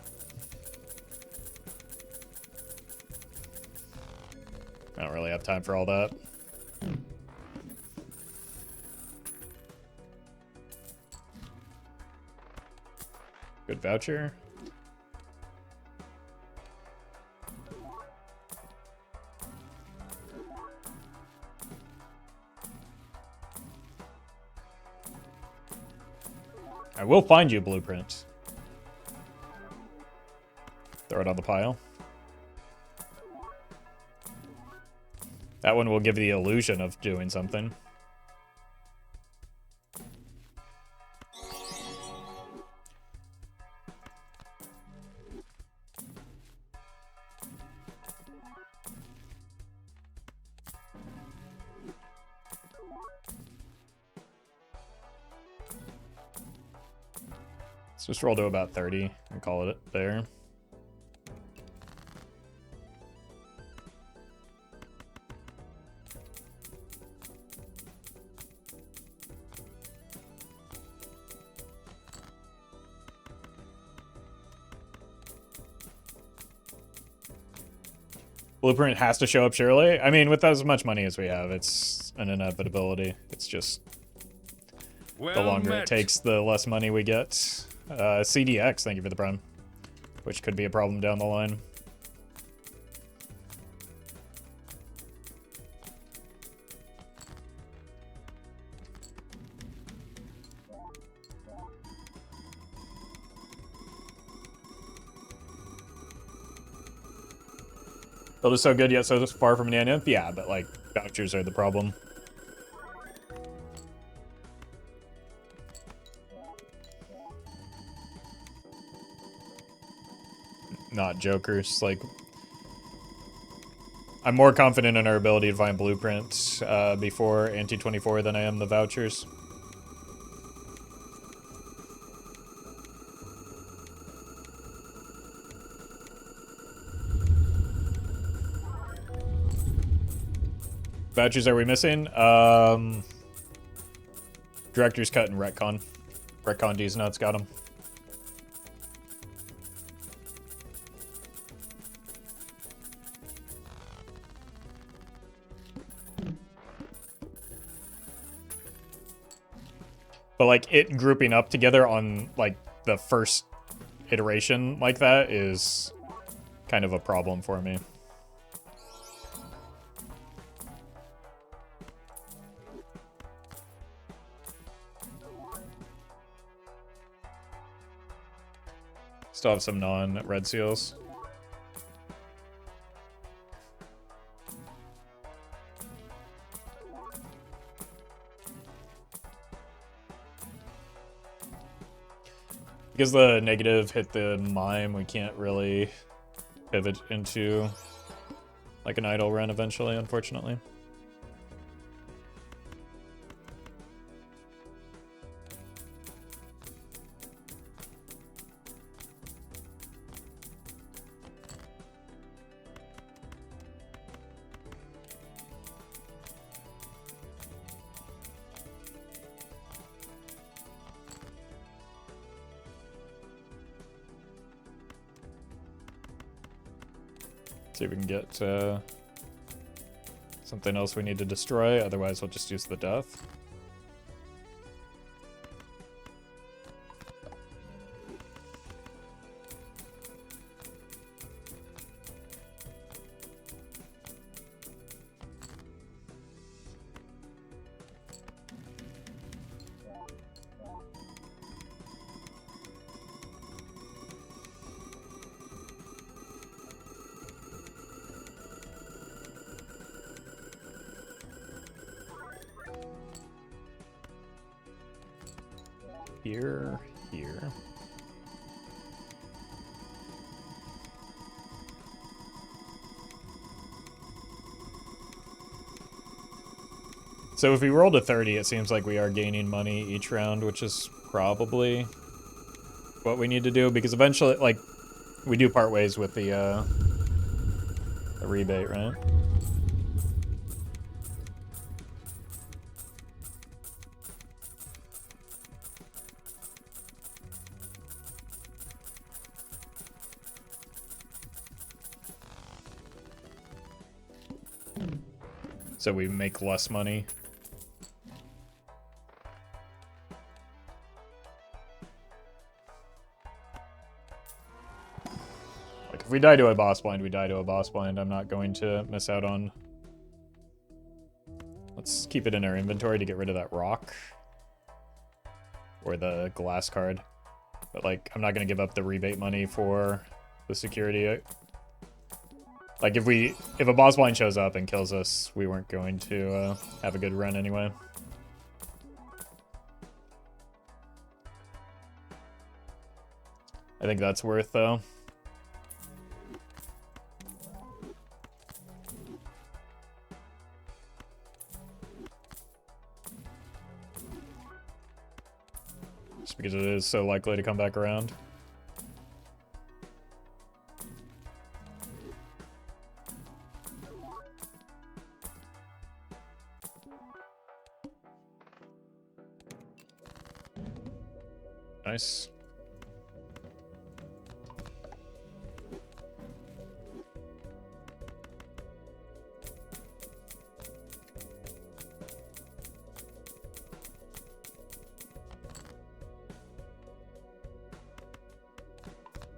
I don't really have time for all that. Good voucher. I will find you, blueprint. Throw it on the pile. That one will give the illusion of doing something. Let's just roll to about 30 and call it there. Blueprint has to show up surely. I mean, with as much money as we have, it's an inevitability. It's just the longer it takes, the less money we get. CDX, thank you for the prime. Which could be a problem down the line. Build is so good yet so far from an end. Yeah, but like vouchers are the problem. Not jokers. Like, I'm more confident in our ability to find blueprints before ante 24 than I am the vouchers. Vouchers are we missing? Director's cut and retcon. Retcon D's nuts got him. But like it grouping up together on like the first iteration like that is kind of a problem for me. Still have some non-red seals. Because the negative hit the mime, we can't really pivot into like an idle run eventually, unfortunately. See if we can get something else we need to destroy, otherwise we'll just use the death. Here. So if we rolled a 30, it seems like we are gaining money each round, which is probably what we need to do, because eventually, like, we do part ways with the rebate, right? So we make less money. Like, if we die to a boss blind, we die to a boss blind. I'm not going to miss out on... Let's keep it in our inventory to get rid of that rock. Or the glass card. But, like, I'm not going to give up the rebate money for the security. Like, if a boss blind shows up and kills us, we weren't going to have a good run anyway. I think that's worth, though. Just because it is so likely to come back around. Nice.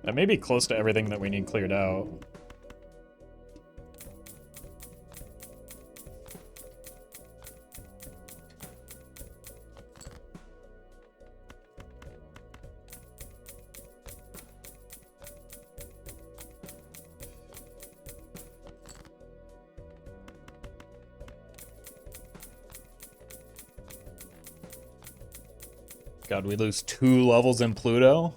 That may be close to everything that we need cleared out. God, we lose 2 levels in Pluto?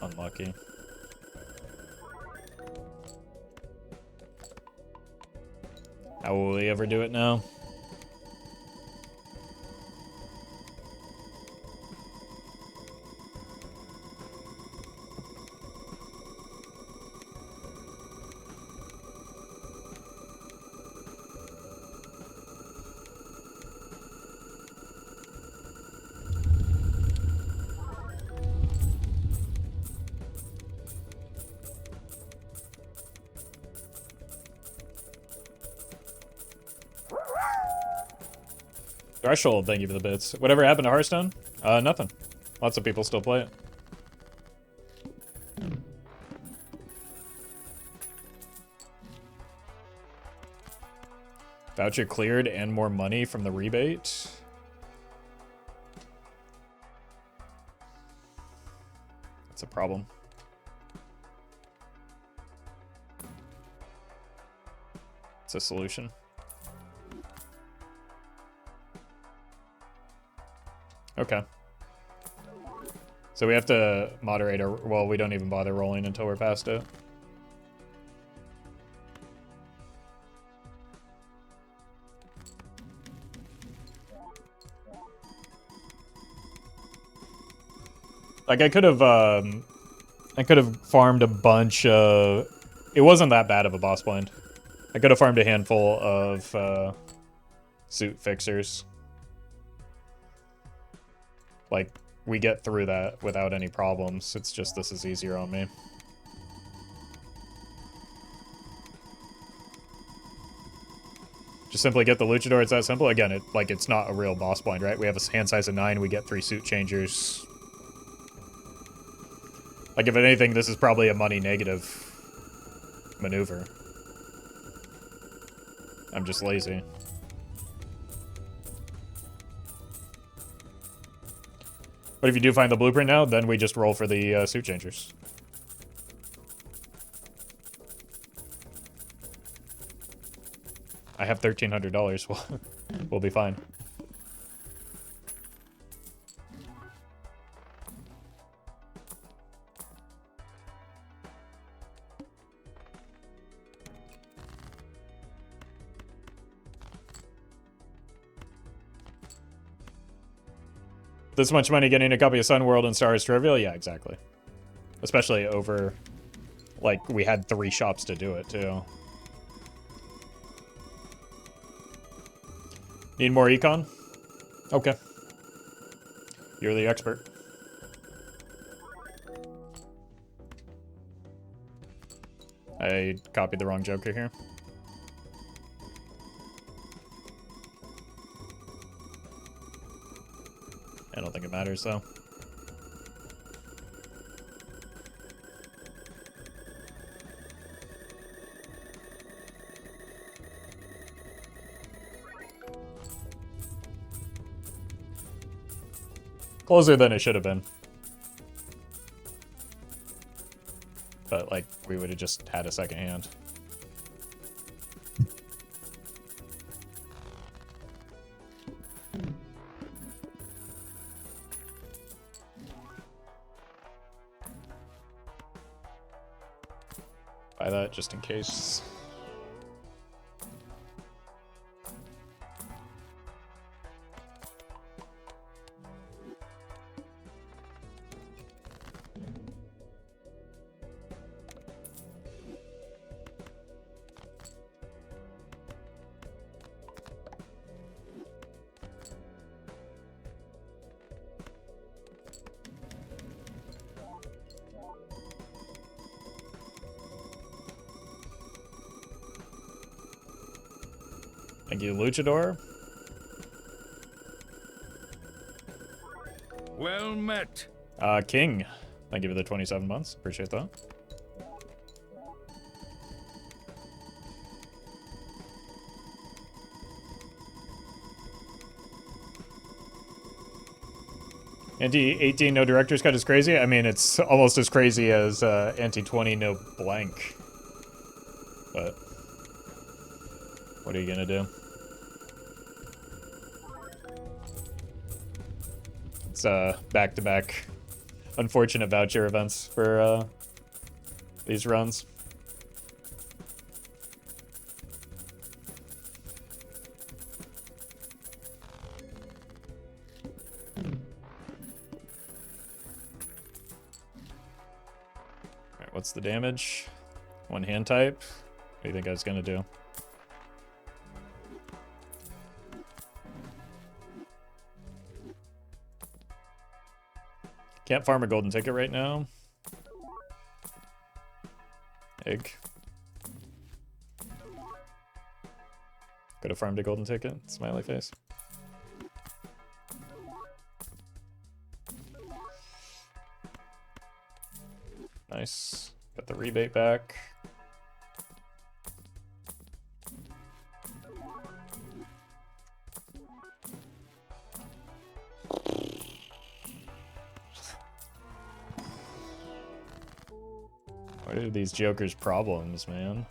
Unlucky. How will we ever do it now? Threshold, thank you for the bits. Whatever happened to Hearthstone? Nothing. Lots of people still play it. Voucher cleared and more money from the rebate. That's a problem. It's a solution. Okay. So we have to moderate our... Well, we don't even bother rolling until we're past it. Like, I could have farmed a bunch of... It wasn't that bad of a boss blind. I could have farmed a handful of suit fixers. Like, we get through that without any problems. It's just this is easier on me. Just simply get the luchador, it's that simple. Again, it's not a real boss blind, right? We have a hand size of 9, we get 3 suit changers. Like, if anything, this is probably a money negative maneuver. I'm just lazy. But if you do find the blueprint now, then we just roll for the suit changers. I have $1,300. We'll be fine. This much money getting a copy of Sun World and Stars Trivial? Yeah, exactly. Especially over, like, we had 3 shops to do it, too. Need more econ? Okay. You're the expert. I copied the wrong Joker here. I don't think it matters, though. Closer than it should have been. But, like, we would have just had a second hand. Buy that just in case. Thank you, Luchador. Well met. King. Thank you for the 27 months. Appreciate that. Ante 18 no director's cut is crazy. I mean, it's almost as crazy as Ante 20 no blank. But what are you gonna do? It's back-to-back unfortunate voucher events for these runs. Alright, what's the damage? One hand type. What do you think I was gonna do? Can't farm a golden ticket right now. Egg. Could have farmed a golden ticket. Smiley face. Nice. Got the rebate back. What are these jokers' problems, man?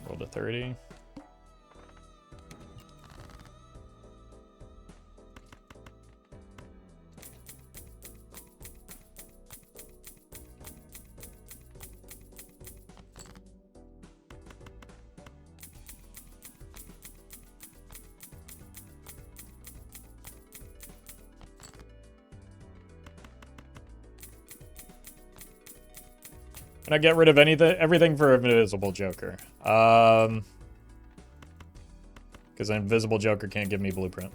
Roll to 30. Can I get rid of everything for Invisible Joker? Because an Invisible Joker can't give me Blueprint.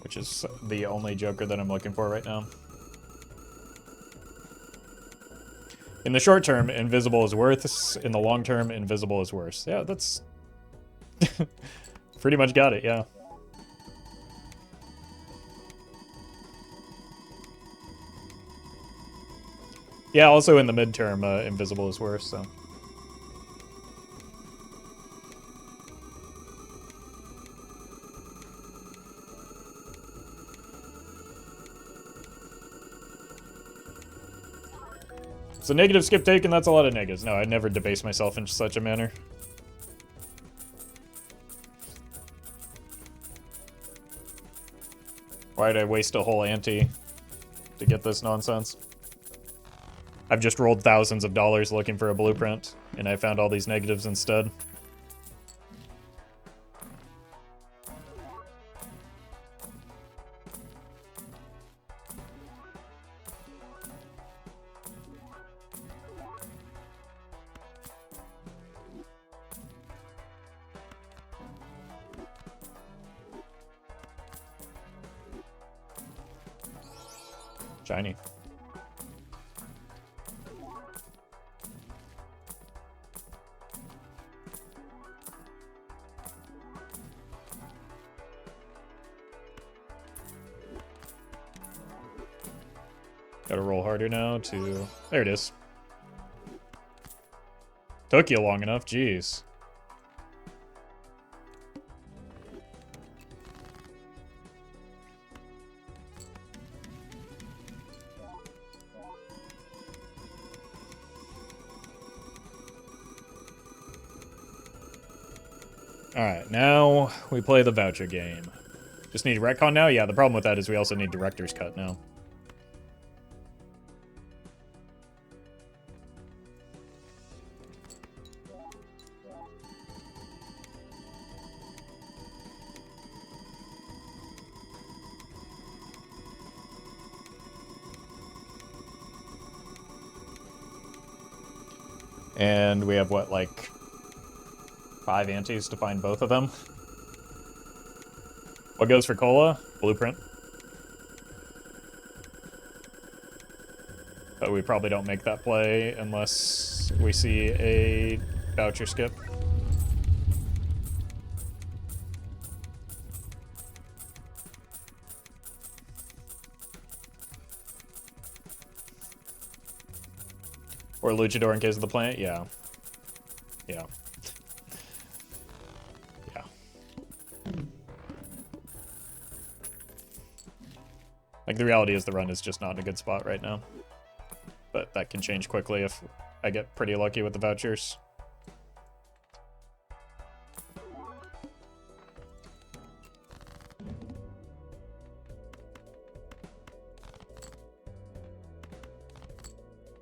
Which is the only Joker that I'm looking for right now. In the short term, Invisible is worse. In the long term, Invisible is worse. Yeah, that's... pretty much got it, yeah. Yeah, also in the midterm, Invisible is worse, so... So negative skip taken, that's a lot of negatives. No, I'd never debase myself in such a manner. Why'd I waste a whole ante to get this nonsense? I've just rolled thousands of dollars looking for a blueprint, and I found all these negatives instead. Shiny. Gotta roll harder now to... There it is. Took you long enough, jeez. Alright, now we play the voucher game. Just need retcon now? Yeah, the problem with that is we also need director's cut now. And we have, what, like 5 antes to find both of them? What goes for Cola? Blueprint. But we probably don't make that play unless we see a voucher skip. Or Luchador in case of the plant? Yeah. Yeah. Yeah. Like, the reality is the run is just not in a good spot right now. But that can change quickly if I get pretty lucky with the vouchers.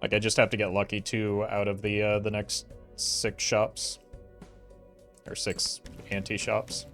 Like, I just have to get lucky 2 out of the next 6 shops. Or 6 ante shops.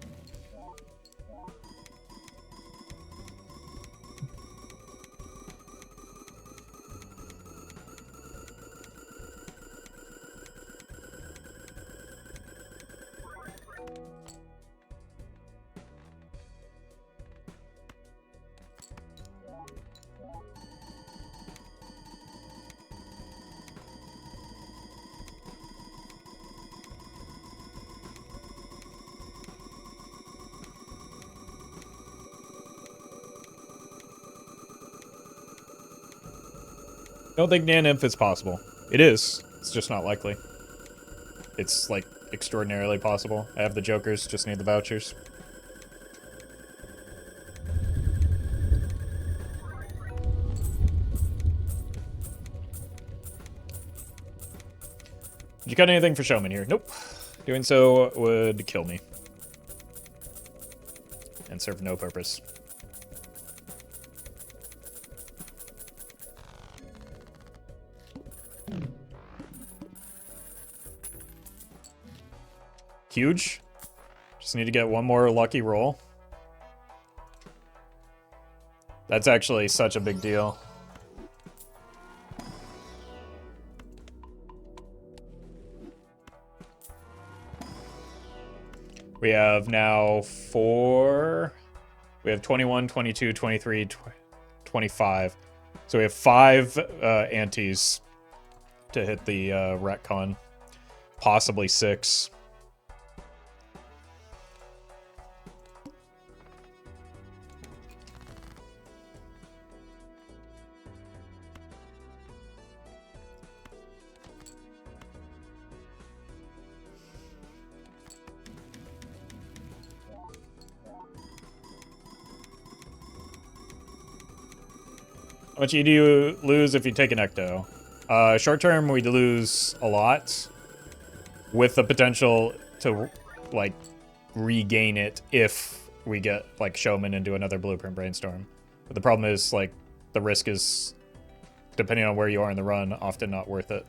Don't think Nan-Inf is possible. It is. It's just not likely. It's, like, extraordinarily possible. I have the jokers, just need the vouchers. Did you cut anything for Showman here? Nope. Doing so would kill me. And serve no purpose. Huge. Just need to get one more lucky roll. That's actually such a big deal. We have now 4. We have 21, 22, 23, 25. So we have 5 antes to hit the retcon. Possibly 6. How much E do you lose if you take an Ecto? Short term, we lose a lot, with the potential to, like, regain it if we get, like, Showman into another Blueprint Brainstorm. But the problem is, like, the risk is, depending on where you are in the run, often not worth it.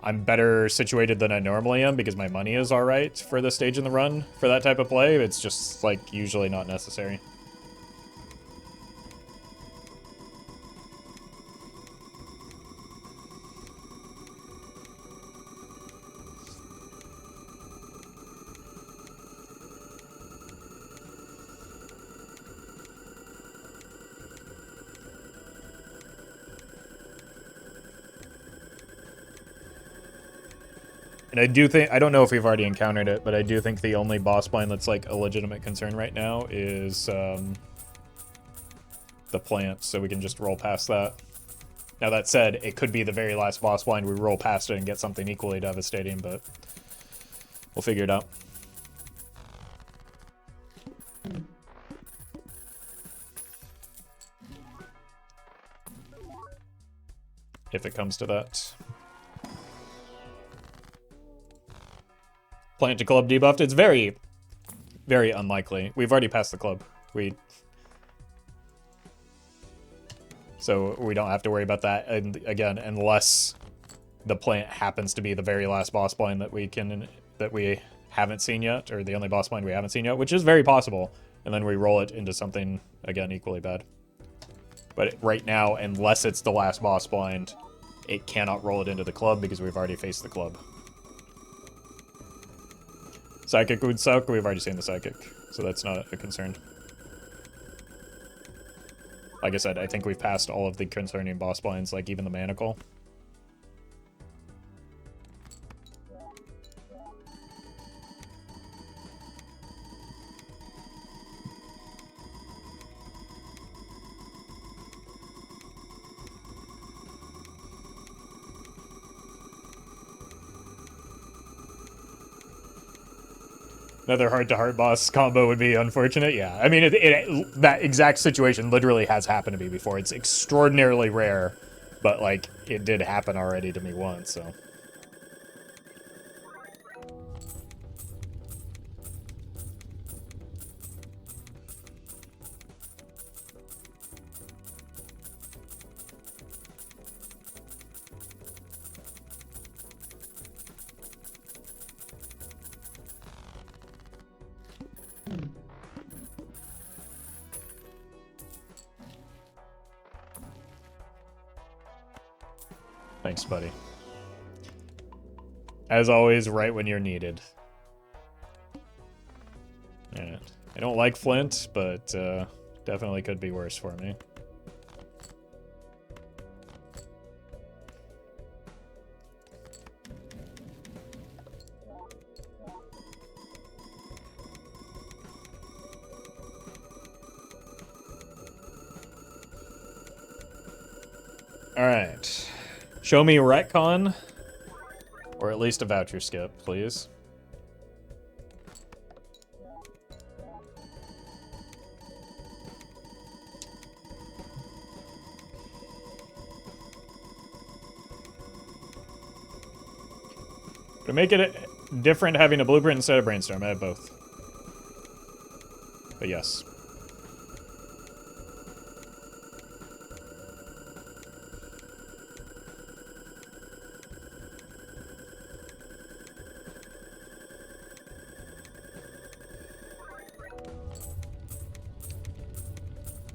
I'm better situated than I normally am because my money is alright for this stage in the run for that type of play. It's just, like, usually not necessary. And I do think, I don't know if we've already encountered it, but I do think the only boss blind that's, like, a legitimate concern right now is the plant, so we can just roll past that. Now, that said, it could be the very last boss blind, we roll past it and get something equally devastating, but we'll figure it out. If it comes to that. Plant to club debuffed? It's very, very unlikely. We've already passed the club. So we don't have to worry about that. And again, unless the plant happens to be the very last boss blind that we haven't seen yet, or the only boss blind we haven't seen yet, which is very possible. And then we roll it into something, again, equally bad. But right now, unless it's the last boss blind, it cannot roll it into the club because we've already faced the club. Psychic would suck, we've already seen the psychic, so that's not a concern. Like I said, I think we've passed all of the concerning boss blinds, like even the manacle. Another heart-to-heart boss combo would be unfortunate, yeah. I mean, that exact situation literally has happened to me before. It's extraordinarily rare, but, like, it did happen already to me once, so... Thanks, buddy. As always, right when you're needed. Yeah. I don't like Flint, but definitely could be worse for me. Alright. Show me retcon, or at least a voucher skip, please. To make it different having a blueprint instead of brainstorm, I have both. But yes.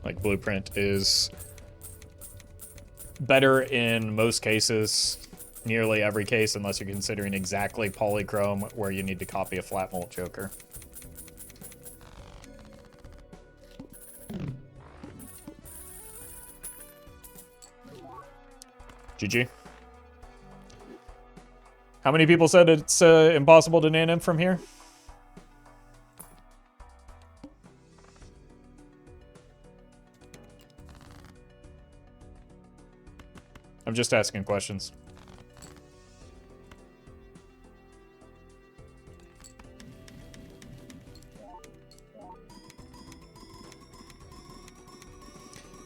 Like, blueprint is better in most cases, nearly every case, unless you're considering exactly polychrome, where you need to copy a flat molt joker. GG. How many people said it's impossible to nan him from here? I'm just asking questions.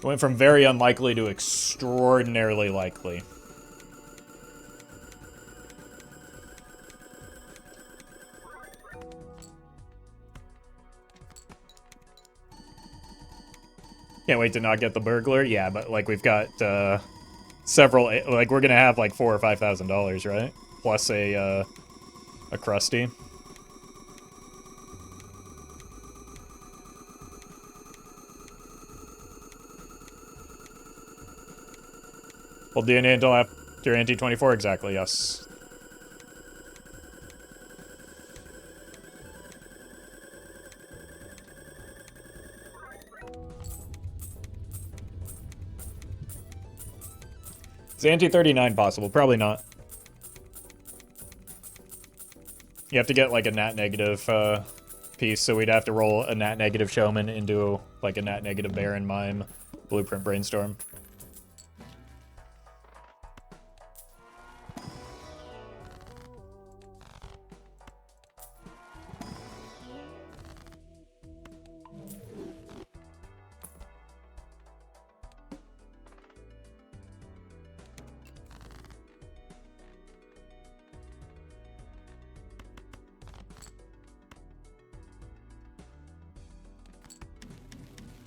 Went from very unlikely to extraordinarily likely. Can't wait to not get the burglar. Yeah, but like we've got several. Like we're gonna have like $4,000 or $5,000, right? Plus a crusty. Hold DNA until after ante 24, exactly, yes. Is ante 39 possible? Probably not. You have to get like a nat negative piece, so we'd have to roll a nat negative showman into like a nat negative baron mime blueprint brainstorm.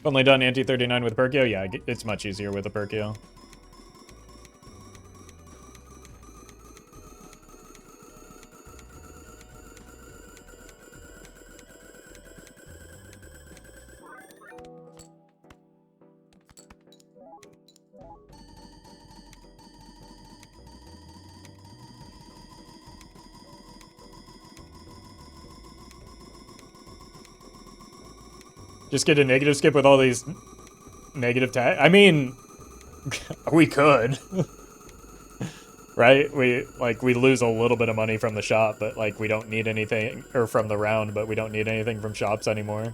Only done ante 39 with Perkio? Yeah, it's much easier with a Perkio. Just get a negative skip with all these negative tag. I mean, we could. Right? We lose a little bit of money from the shop, but like we don't need anything, or from the round, but we don't need anything from shops anymore.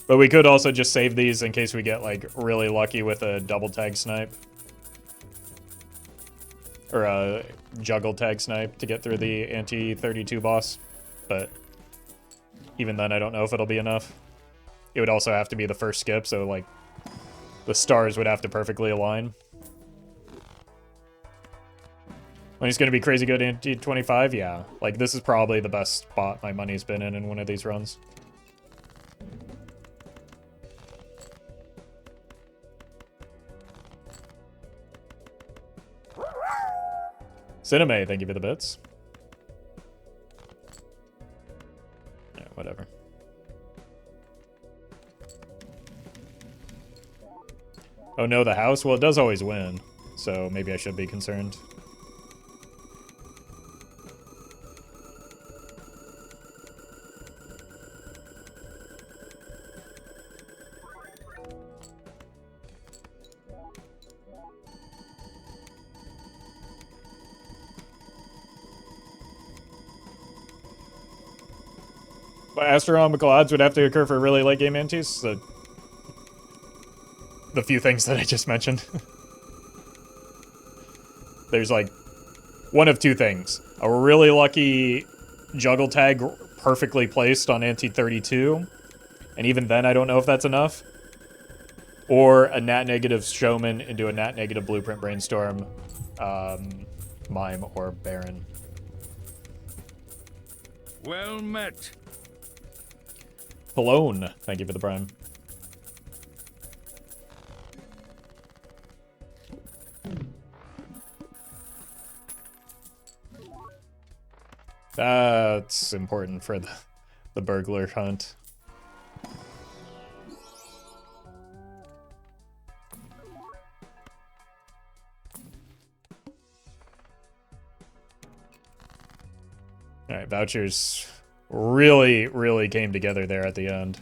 But we could also just save these in case we get like really lucky with a double tag snipe. Or a juggle tag snipe to get through the ante 32 boss. But even then, I don't know if it'll be enough. It would also have to be the first skip, so like the stars would have to perfectly align. When he's going to be crazy good ante 25, yeah. Like this is probably the best spot my money's been in one of these runs. Cineme, thank you for the bits. Yeah, whatever. Oh no, the house? Well, it does always win, so maybe I should be concerned. But astronomical odds would have to occur for really late game antes. The few things that I just mentioned. There's like one of two things. A really lucky juggle tag perfectly placed on ante 32. And even then I don't know if that's enough. Or a nat negative showman into a nat negative blueprint brainstorm mime or baron. Well met. Alone, thank you for the prime. That's important for the burglar hunt. Alright, vouchers really came together there at the end.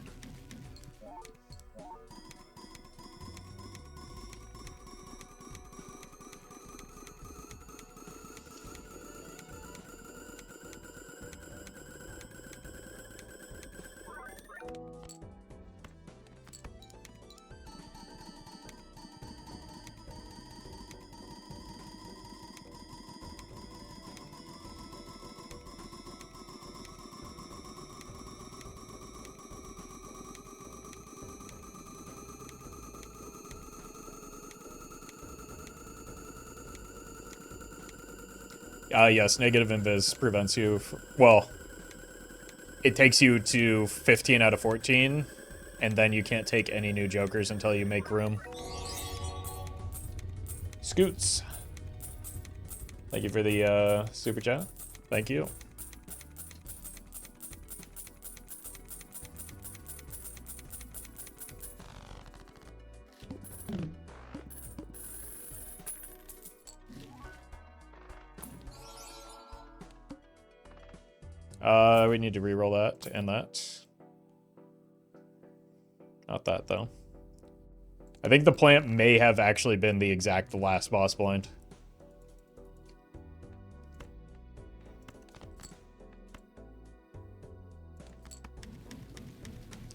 Yes, negative invis prevents you. Well, it takes you to 15 out of 14, and then you can't take any new jokers until you make room. Scoots. Thank you for the super chat. Thank you. We need to re-roll that and that. Not that, though. I think the plant may have actually been the exact last boss blind.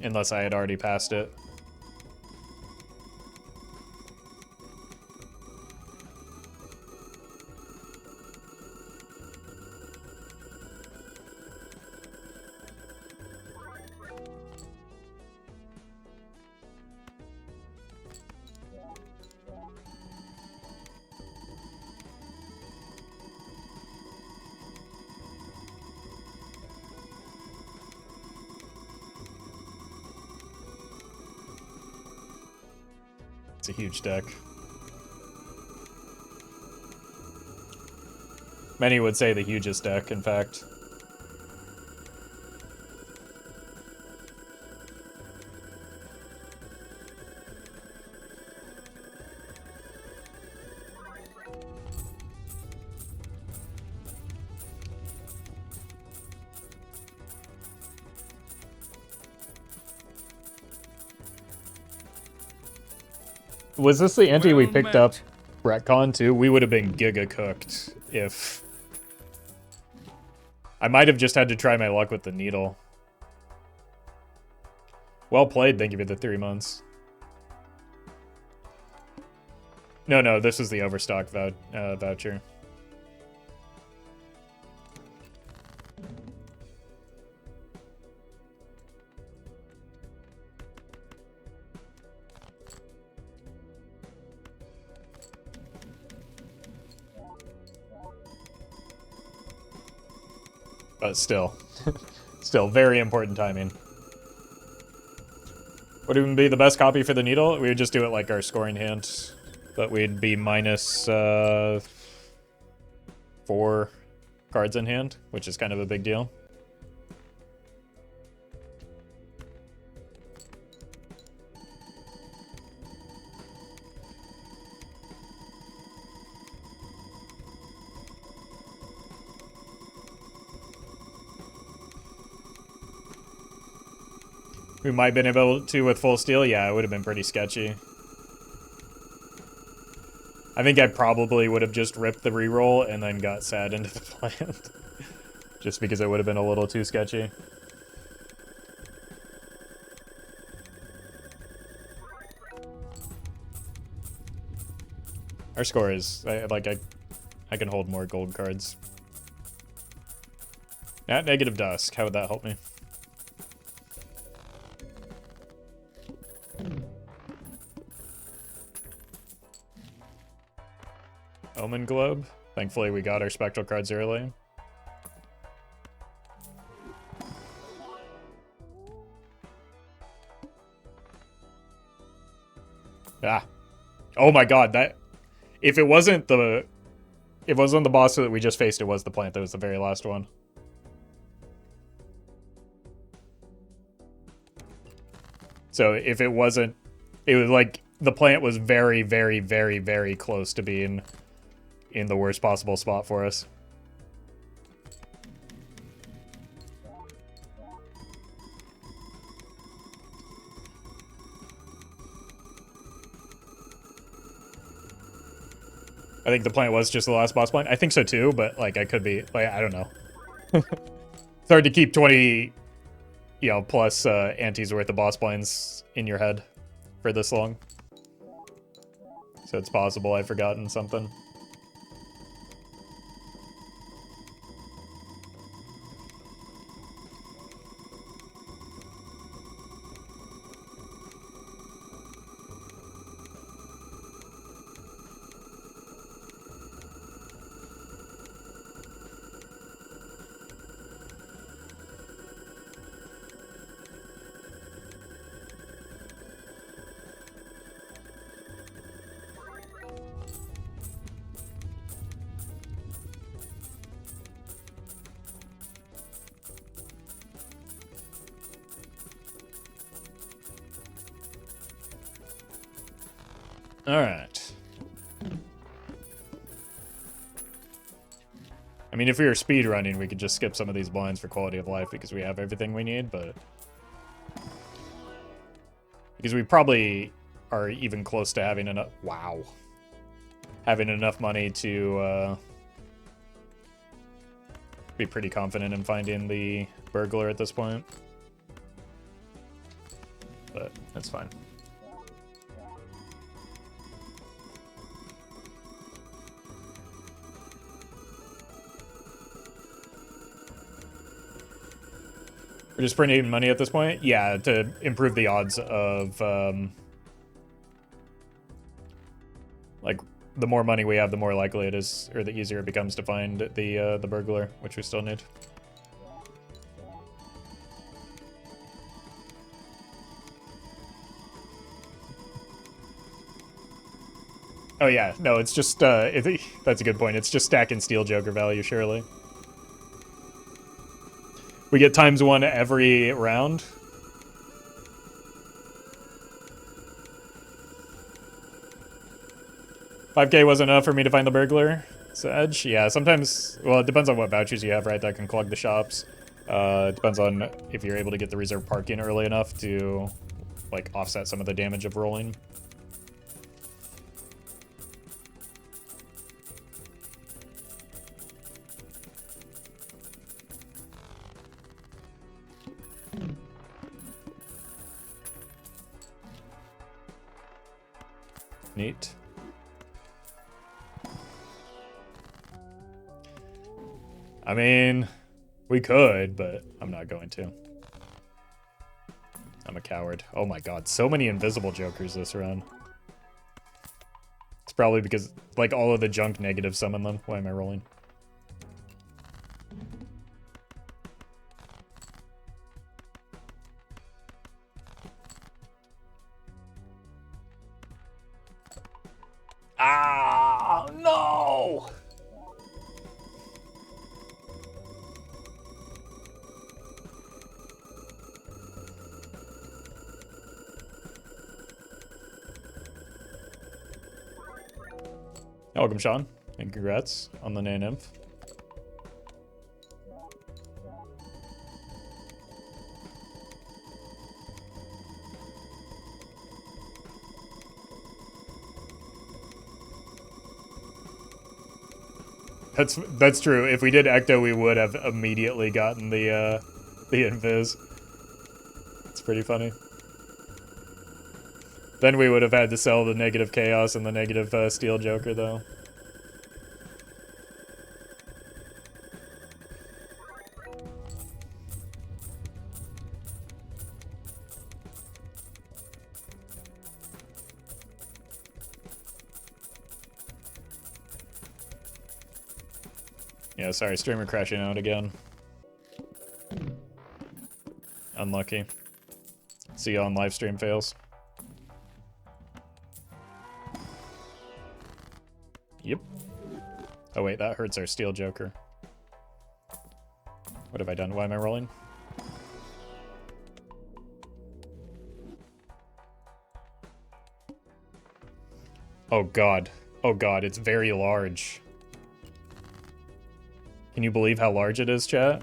Unless I had already passed it. It's a huge deck. Many would say the hugest deck, in fact. Was this the ante we Well picked met. up retcon too? We would have been giga cooked if... I might have just had to try my luck with the needle. Well played, thank you for the 3 months. No, this is the overstock voucher. But still, still very important timing. Would even be the best copy for the needle? We would just do it like our scoring hand, but we'd be minus 4 cards in hand, which is kind of a big deal. We might have been able to with full steal. Yeah, it would have been pretty sketchy. I think I probably would have just ripped the reroll and then got sad into the plant. Just because it would have been a little too sketchy. Our score is, I can hold more gold cards. At negative dusk, how would that help me? Omen Globe. Thankfully, we got our spectral cards early. Ah. Oh my god, that... If it wasn't the boss that we just faced, it was the plant that was the very last one. So if it wasn't... It was like... The plant was very, very, very, very close to being in the worst possible spot for us. I think the plant was just the last boss plant. I think so too, but like I could be, like, I don't know. It's hard to keep 20, plus antes worth of boss plans in your head for this long. So it's possible I've forgotten something. Alright. I mean, if we were speed running, we could just skip some of these blinds for quality of life because we have everything we need, but... Because we probably are even close to having enough... Wow. Having enough money to be pretty confident in finding the burglar at this point. But that's fine. We're just printing money at this point? Yeah, to improve the odds of, like, the more money we have, the more likely it is, or the easier it becomes to find the burglar, which we still need. Oh yeah, no, it's just, that's a good point. It's just stacking Steel Joker value, surely. We get ×1 every round. $5K wasn't enough for me to find the burglar. It's the edge. Yeah, sometimes, well, it depends on what vouchers you have, right? That can clog the shops. It depends on if you're able to get the reserve parking early enough to, like, offset some of the damage of rolling. Neat. I mean, we could, but I'm not going to. I'm a coward. Oh my god, so many invisible jokers this run. It's probably because, like, all of the junk negative summon them. Why am I rolling? Ah, no! Welcome, Sean, and congrats on the Nymph. That's true. If we did Ecto, we would have immediately gotten the invis. It's pretty funny. Then we would have had to sell the negative chaos and the negative steel joker, though. Yeah, sorry, streamer crashing out again. Unlucky. See you on live stream fails. Yep. Oh wait, that hurts our steel joker. What have I done? Why am I rolling? Oh god. Oh god, it's very large. Can you believe how large it is, chat?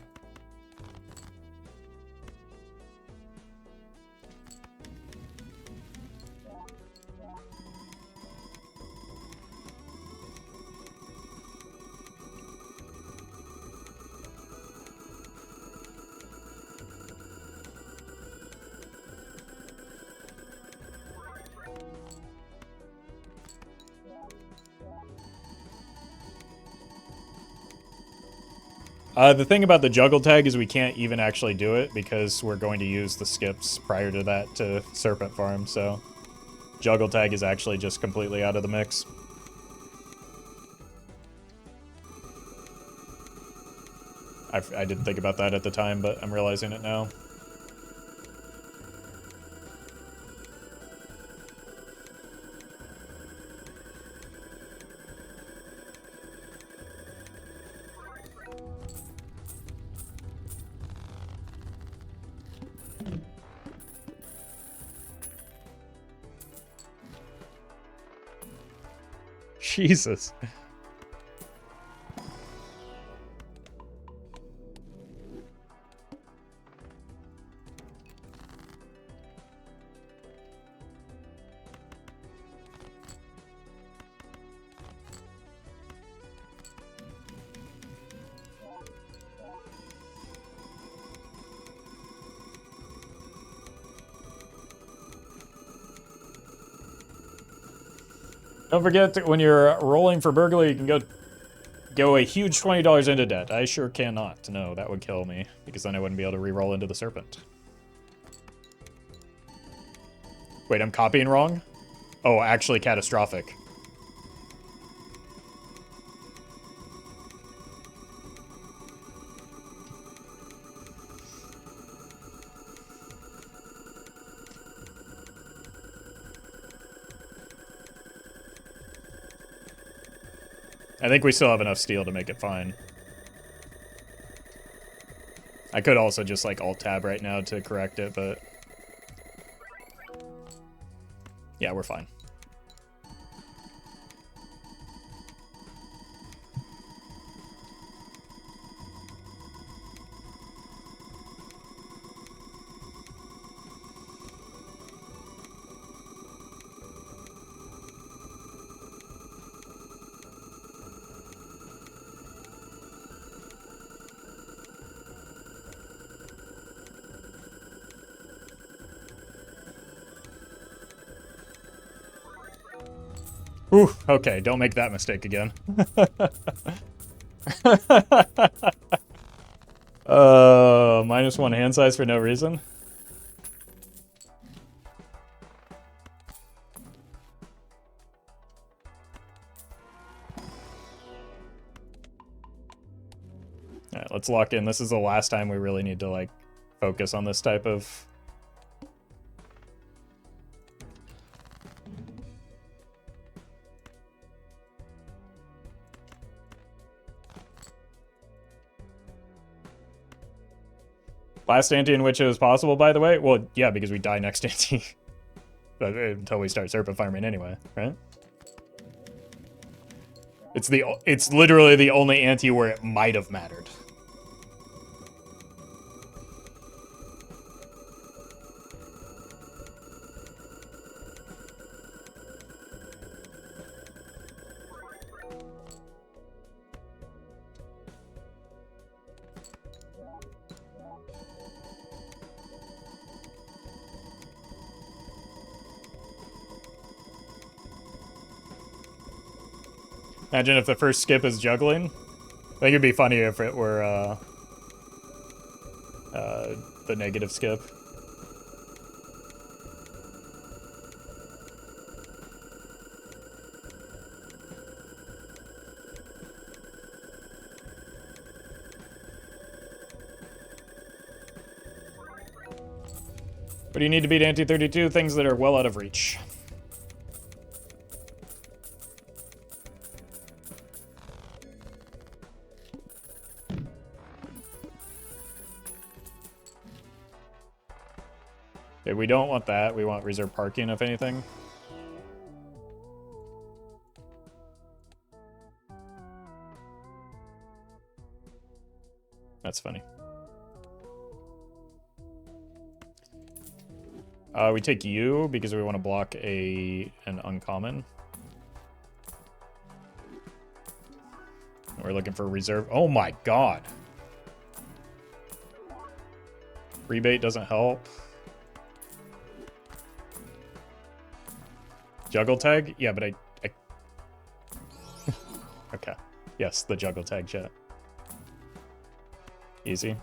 The thing about the juggle tag is we can't even actually do it because we're going to use the skips prior to that to serpent farm, so juggle tag is actually just completely out of the mix. I didn't think about that at the time, but I'm realizing it now. Jesus. Don't forget, when you're rolling for burglary, you can go a huge $20 into debt. I sure cannot. No, that would kill me, because then I wouldn't be able to re-roll into the serpent. Wait, I'm copying wrong? Oh, actually catastrophic. I think we still have enough steel to make it fine. I could also just like alt-tab right now to correct it, but yeah, we're fine. Ooh, okay, don't make that mistake again. -1 hand size for no reason. Alright, let's lock in. This is the last time we really need to, like, focus on this type of... Last ante in which it was possible, by the way? Well, yeah, because we die next ante. But, until we start serpent farming anyway, right? It's literally the only ante where it might have mattered. Imagine if the first skip is juggling. I think it'd be funny if it were the negative skip. What do you need to beat ante 32? Things that are well out of reach. Okay, we don't want that. We want reserve parking, if anything. That's funny. We take you because we want to block an uncommon. We're looking for reserve. Oh my god. Rebate doesn't help. Juggle tag? Yeah, but I... Okay. Yes, the juggle tag chat. Easy.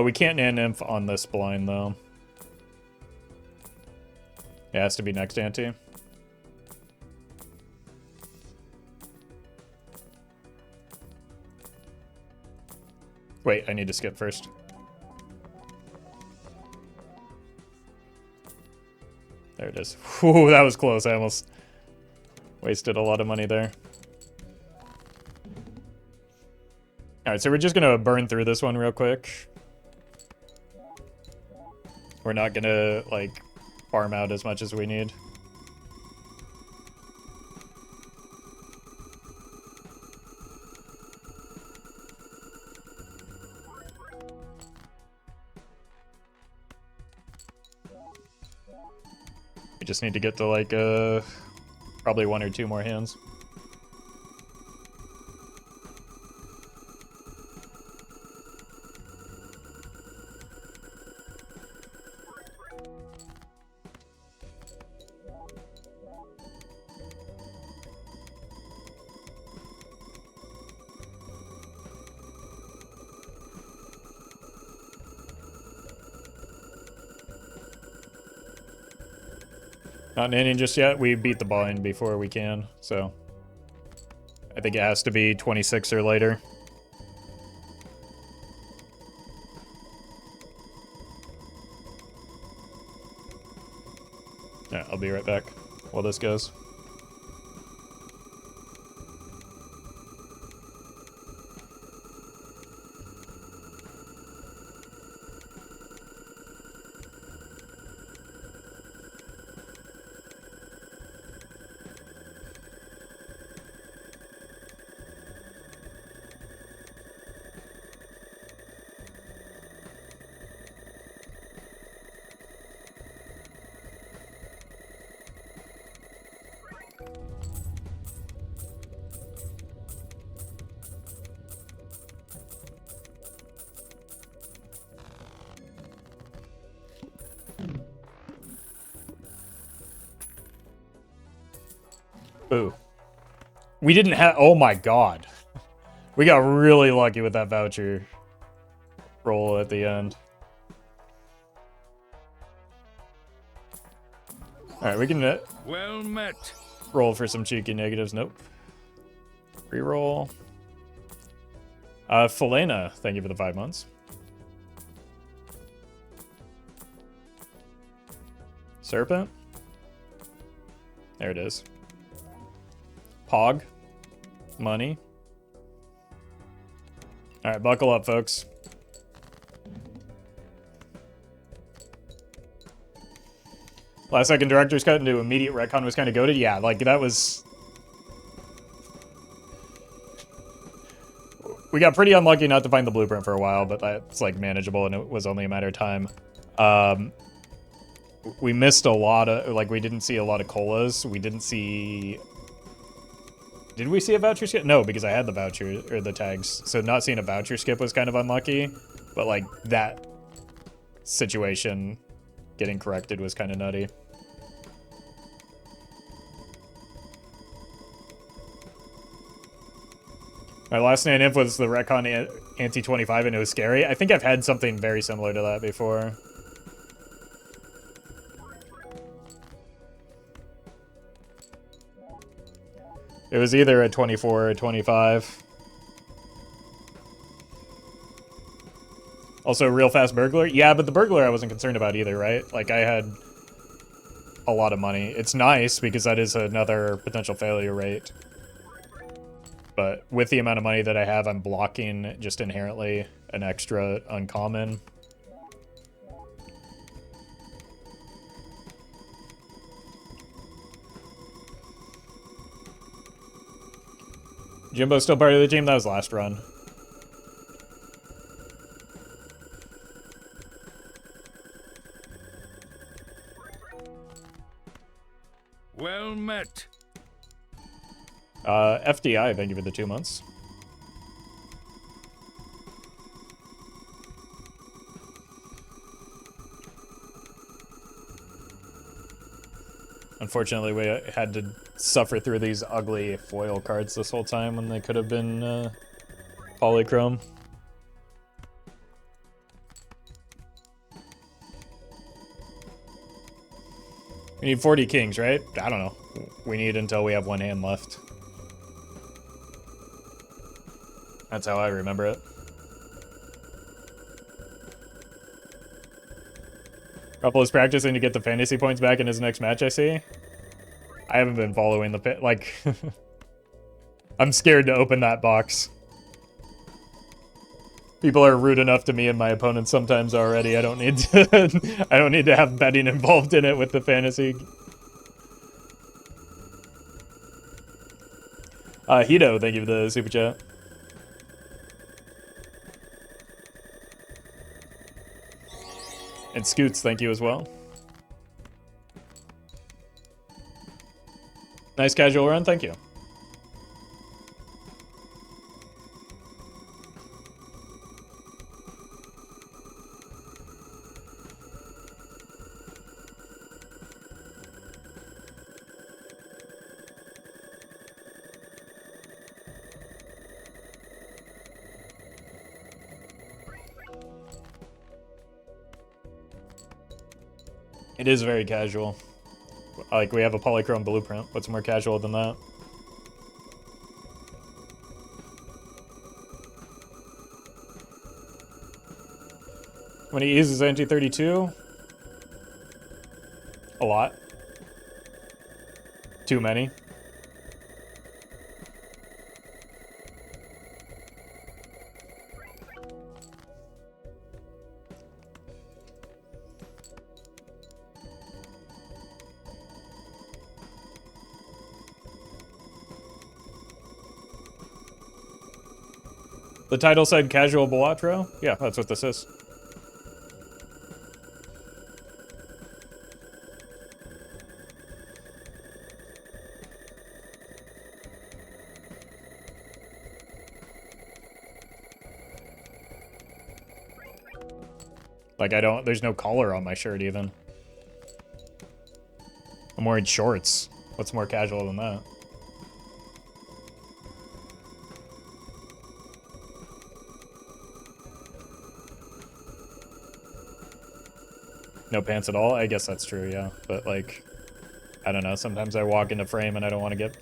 We can't nan-nymph on this blind, though. It has to be next ante. Wait, I need to skip first. There it is. Whew, that was close. I almost wasted a lot of money there. Alright, so we're just gonna burn through this one real quick. We're not gonna, like, farm out as much as we need. We just need to get to, like, probably 1 or 2 more hands. Not nannying just yet. We beat the blind before we can, so I think it has to be 26 or later. Yeah, I'll be right back while this goes. Ooh. We didn't have... Oh my god. We got really lucky with that voucher roll at the end. Alright, we can Well met. roll for some cheeky negatives. Nope. Reroll. Felena, thank you for the 5 months. Serpent. There it is. Pog. Money. Alright, buckle up, folks. Last second director's cut into immediate retcon was kind of goated. Yeah, like that was... We got pretty unlucky not to find the blueprint for a while, but that's like manageable and it was only a matter of time. We missed a lot of, like we didn't see a lot of colas. We didn't see... Did we see a voucher skip? No, because I had the voucher, or the tags. So not seeing a voucher skip was kind of unlucky, but like that situation getting corrected was kind of nutty. My last stand inf was the retcon ante 25 and it was scary. I think I've had something very similar to that before. It was either a 24 or a 25. Also, real fast burglar. Yeah, but the burglar I wasn't concerned about either, right? Like, I had a lot of money. It's nice because that is another potential failure rate. But with the amount of money that I have, I'm blocking just inherently an extra uncommon. Jimbo's still part of the team? That was last run. Well met. FDI, thank you for the 2 months. Unfortunately, we had to suffer through these ugly foil cards this whole time when they could have been polychrome. We need 40 kings, right? I don't know. We need until we have one hand left. That's how I remember it. Roffle is practicing to get the fantasy points back in his next match, I see. I haven't been following the pit. Like, I'm scared to open that box. People are rude enough to me and my opponents sometimes already. I don't need to. I don't need to have betting involved in it with the fantasy. Hito, thank you for the super chat. And Scoots, thank you as well. Nice casual run, thank you. It is very casual. Like, we have a polychrome blueprint. What's more casual than that? When he uses anti-32? A lot. Too many. The title said casual Balatro? Yeah, that's what this is. Like, there's no collar on my shirt even. I'm wearing shorts. What's more casual than that? No pants at all? I guess that's true, yeah. But, like, I don't know. Sometimes I walk into frame and I don't want to get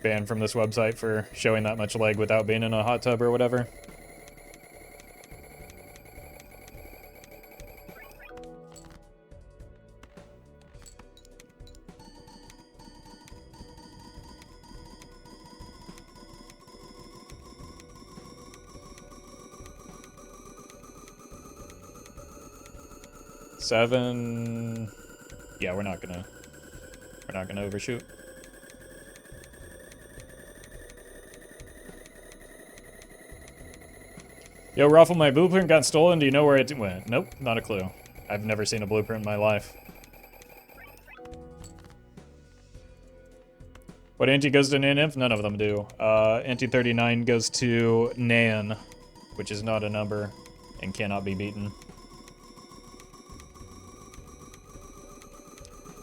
banned from this website for showing that much leg without being in a hot tub or whatever. Seven. Yeah, we're not gonna overshoot. Yo, Roffle, my blueprint got stolen. Do you know where it went? Nope, not a clue. I've never seen a blueprint in my life. What ante goes to Nan-Inf? None of them do. Ante 39 goes to Nan, which is not a number and cannot be beaten.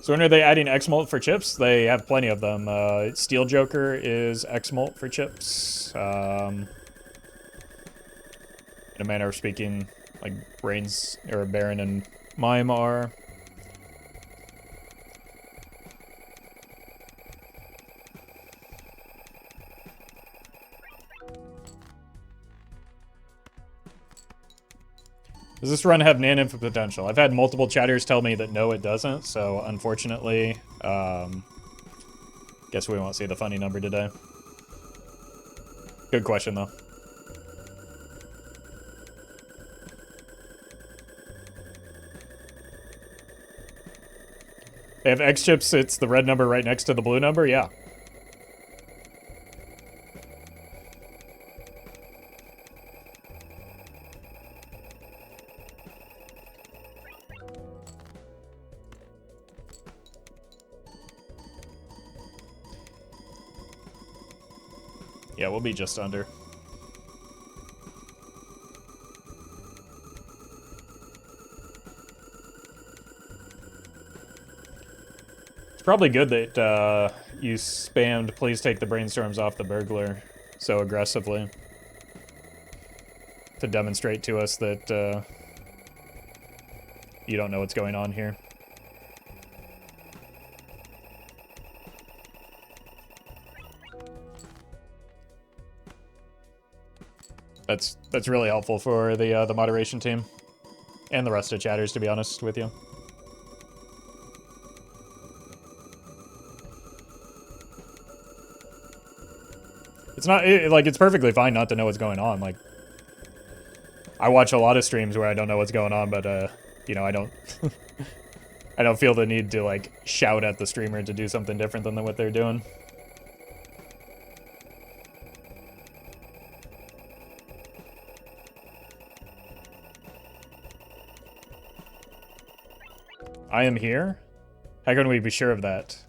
So when are they adding X-Molt for chips? They have plenty of them. Steel Joker is X-Molt for chips. In a manner of speaking, like Brains, or Baron and Mime are. Does this run have Nan-Inf potential? I've had multiple chatters tell me that no, it doesn't, so unfortunately, guess we won't see the funny number today. Good question, though. They have X chips, it's the red number right next to the blue number? Yeah. Yeah, we'll be just under. It's probably good that you spammed please take the brainstorms off the burglar so aggressively to demonstrate to us that you don't know what's going on here. That's really helpful for the moderation team and the rest of chatters, to be honest with you. It's not like it's perfectly fine not to know what's going on. Like, I watch a lot of streams where I don't know what's going on, but you know, I don't I don't feel the need to like shout at the streamer to do something different than what they're doing. I am here? How can we be sure of that?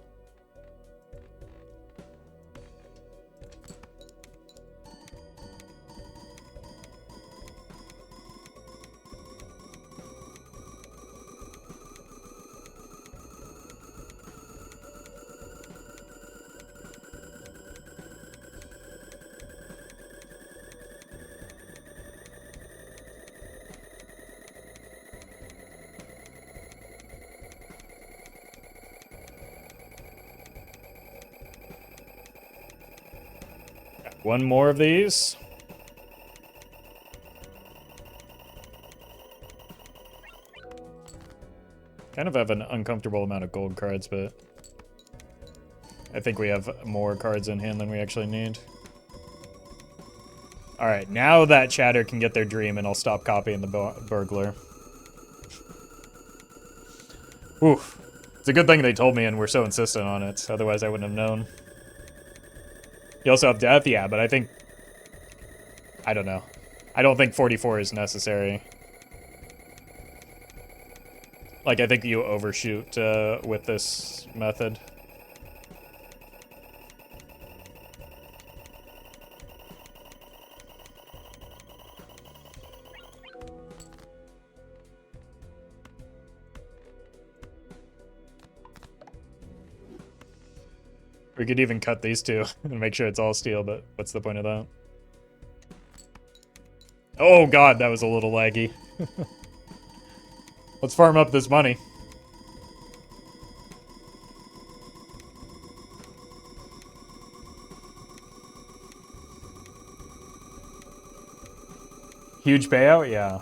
One more of these. Kind of have an uncomfortable amount of gold cards, but I think we have more cards in hand than we actually need. Alright, now that chatter can get their dream and I'll stop copying the burglar. Oof. It's a good thing they told me and were so insistent on it, otherwise I wouldn't have known. You also have death? Yeah, but I think... I don't know. I don't think 44 is necessary. Like, I think you overshoot with this method. We could even cut these two and make sure it's all steel, but what's the point of that? Oh god, that was a little laggy. Let's farm up this money. Huge payout? Yeah.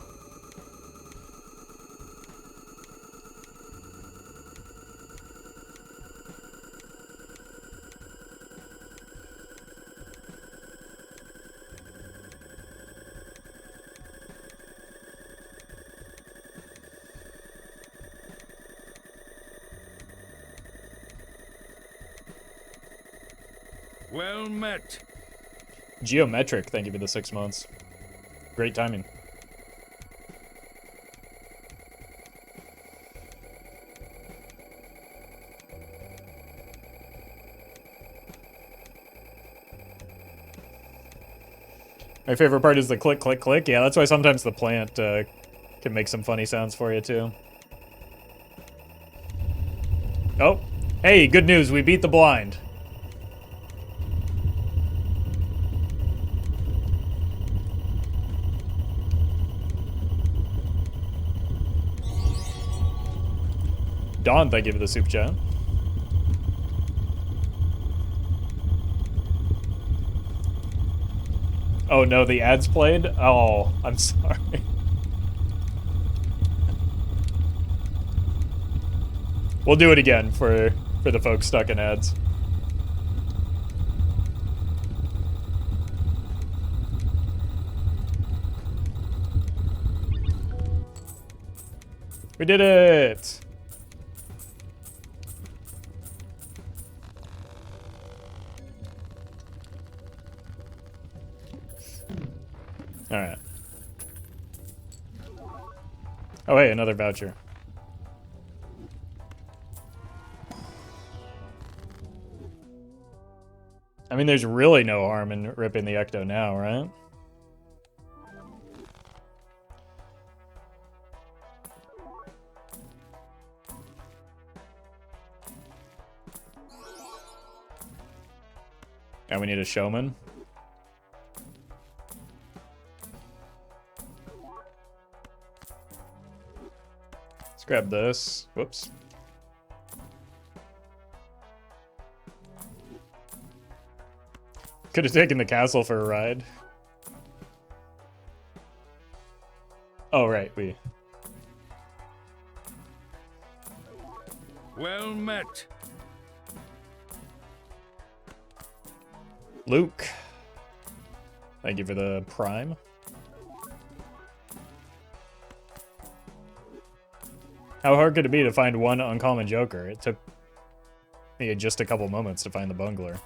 Well met. Geometric, thank you for the 6 months. Great timing. My favorite part is the click, click, click. Yeah, that's why sometimes the plant can make some funny sounds for you, too. Oh, hey, good news. We beat the blind. Dawn, thank you for the soup chat. Oh no, the ads played? Oh, I'm sorry. We'll do it again for the folks stuck in ads. We did it! Alright. Oh hey, another voucher. I mean, there's really no harm in ripping the Ecto now, right? And we need a showman. Let's grab this. Whoops. Could have taken the castle for a ride. Oh, right, we... Well met. Luke. Thank you for the prime. How hard could it be to find one uncommon Joker? It took me just a couple moments to find the bungler.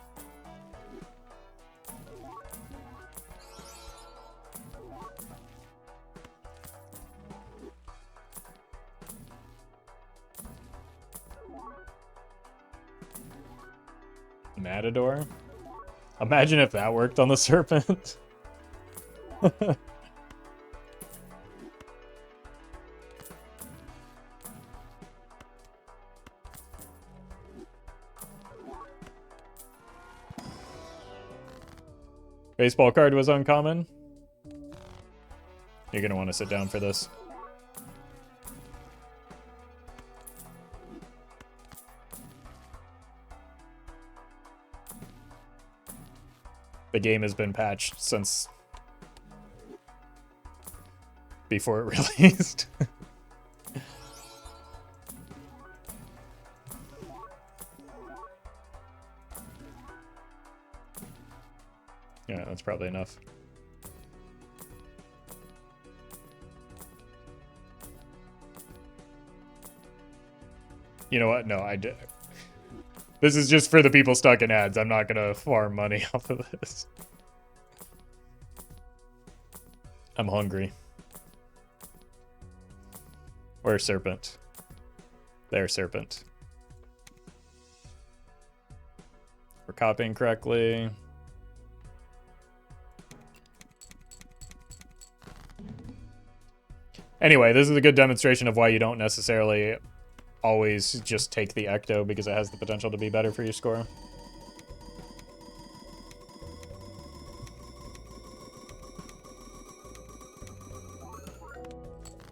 Matador? Imagine if that worked on the serpent. Baseball card was uncommon. You're gonna want to sit down for this. The game has been patched since before it released. Yeah, that's probably enough. You know what? No, I did. This is just for the people stuck in ads. I'm not gonna farm money off of this. I'm hungry. Where's Serpent? There's Serpent. We're copying correctly. Anyway, this is a good demonstration of why you don't necessarily always just take the Ecto, because it has the potential to be better for your score.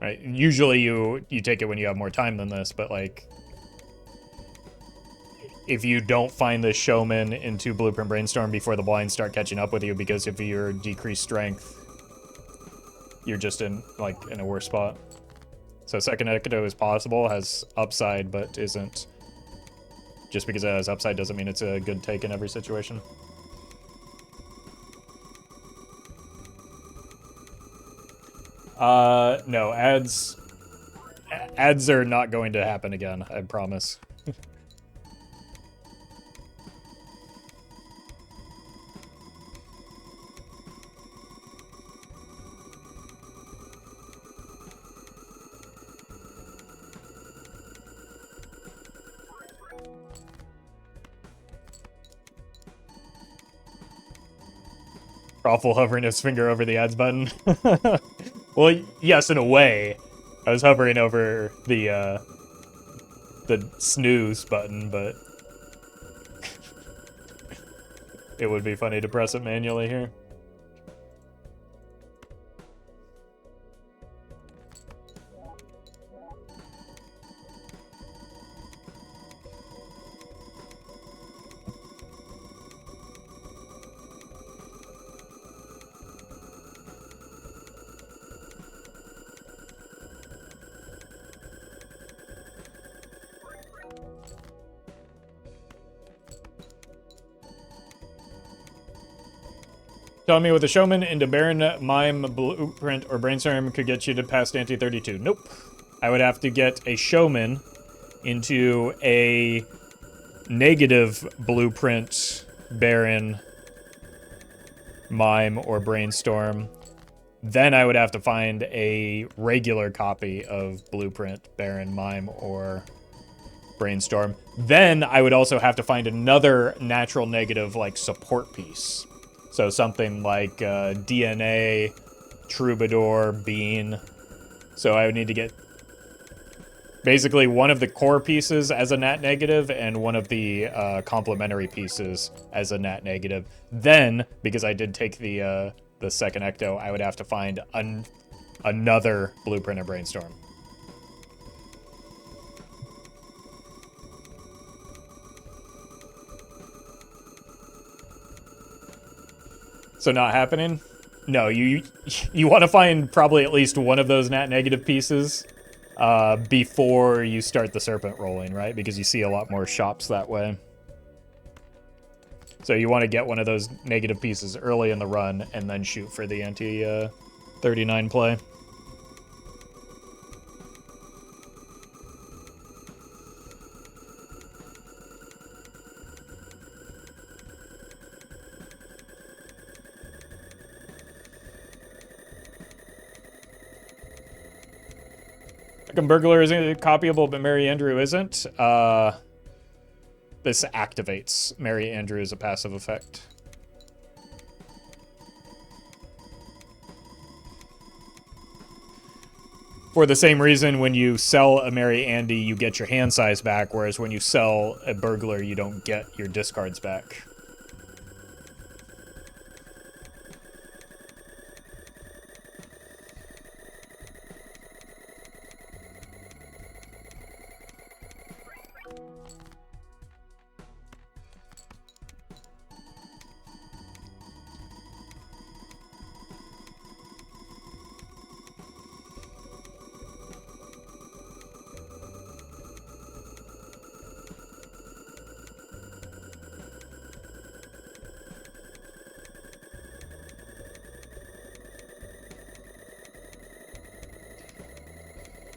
Right? Usually you take it when you have more time than this, but like if you don't find the showman into Blueprint Brainstorm before the blinds start catching up with you because of your decreased strength, you're just in a worse spot. So second Ecto is possible, has upside, but isn't. Just because it has upside doesn't mean it's a good take in every situation. No, ads are not going to happen again, I promise. Roffle hovering his finger over the ads button. Well, yes, in a way. I was hovering over the snooze button, but it would be funny to press it manually here. Tell me with a showman into Baron, Mime, Blueprint, or Brainstorm could get you to past ante 32. Nope. I would have to get a showman into a negative Blueprint, Baron, Mime, or Brainstorm. Then I would have to find a regular copy of Blueprint, Baron, Mime, or Brainstorm. Then I would also have to find another natural negative, like, support piece. So something like DNA, Troubadour, Bean. So I would need to get basically one of the core pieces as a nat negative and one of the complementary pieces as a nat negative. Then, because I did take the second Ecto, I would have to find another Blueprint or Brainstorm. So not happening? No, you want to find probably at least one of those nat negative pieces before you start the serpent rolling, right? Because you see a lot more shops that way. So you want to get one of those negative pieces early in the run and then shoot for the ante 39 play. Burglar is copyable, but Mary Andrew isn't. This activates Mary Andrew as a passive effect. For the same reason, when you sell a Mary Andy, you get your hand size back, whereas when you sell a burglar, you don't get your discards back.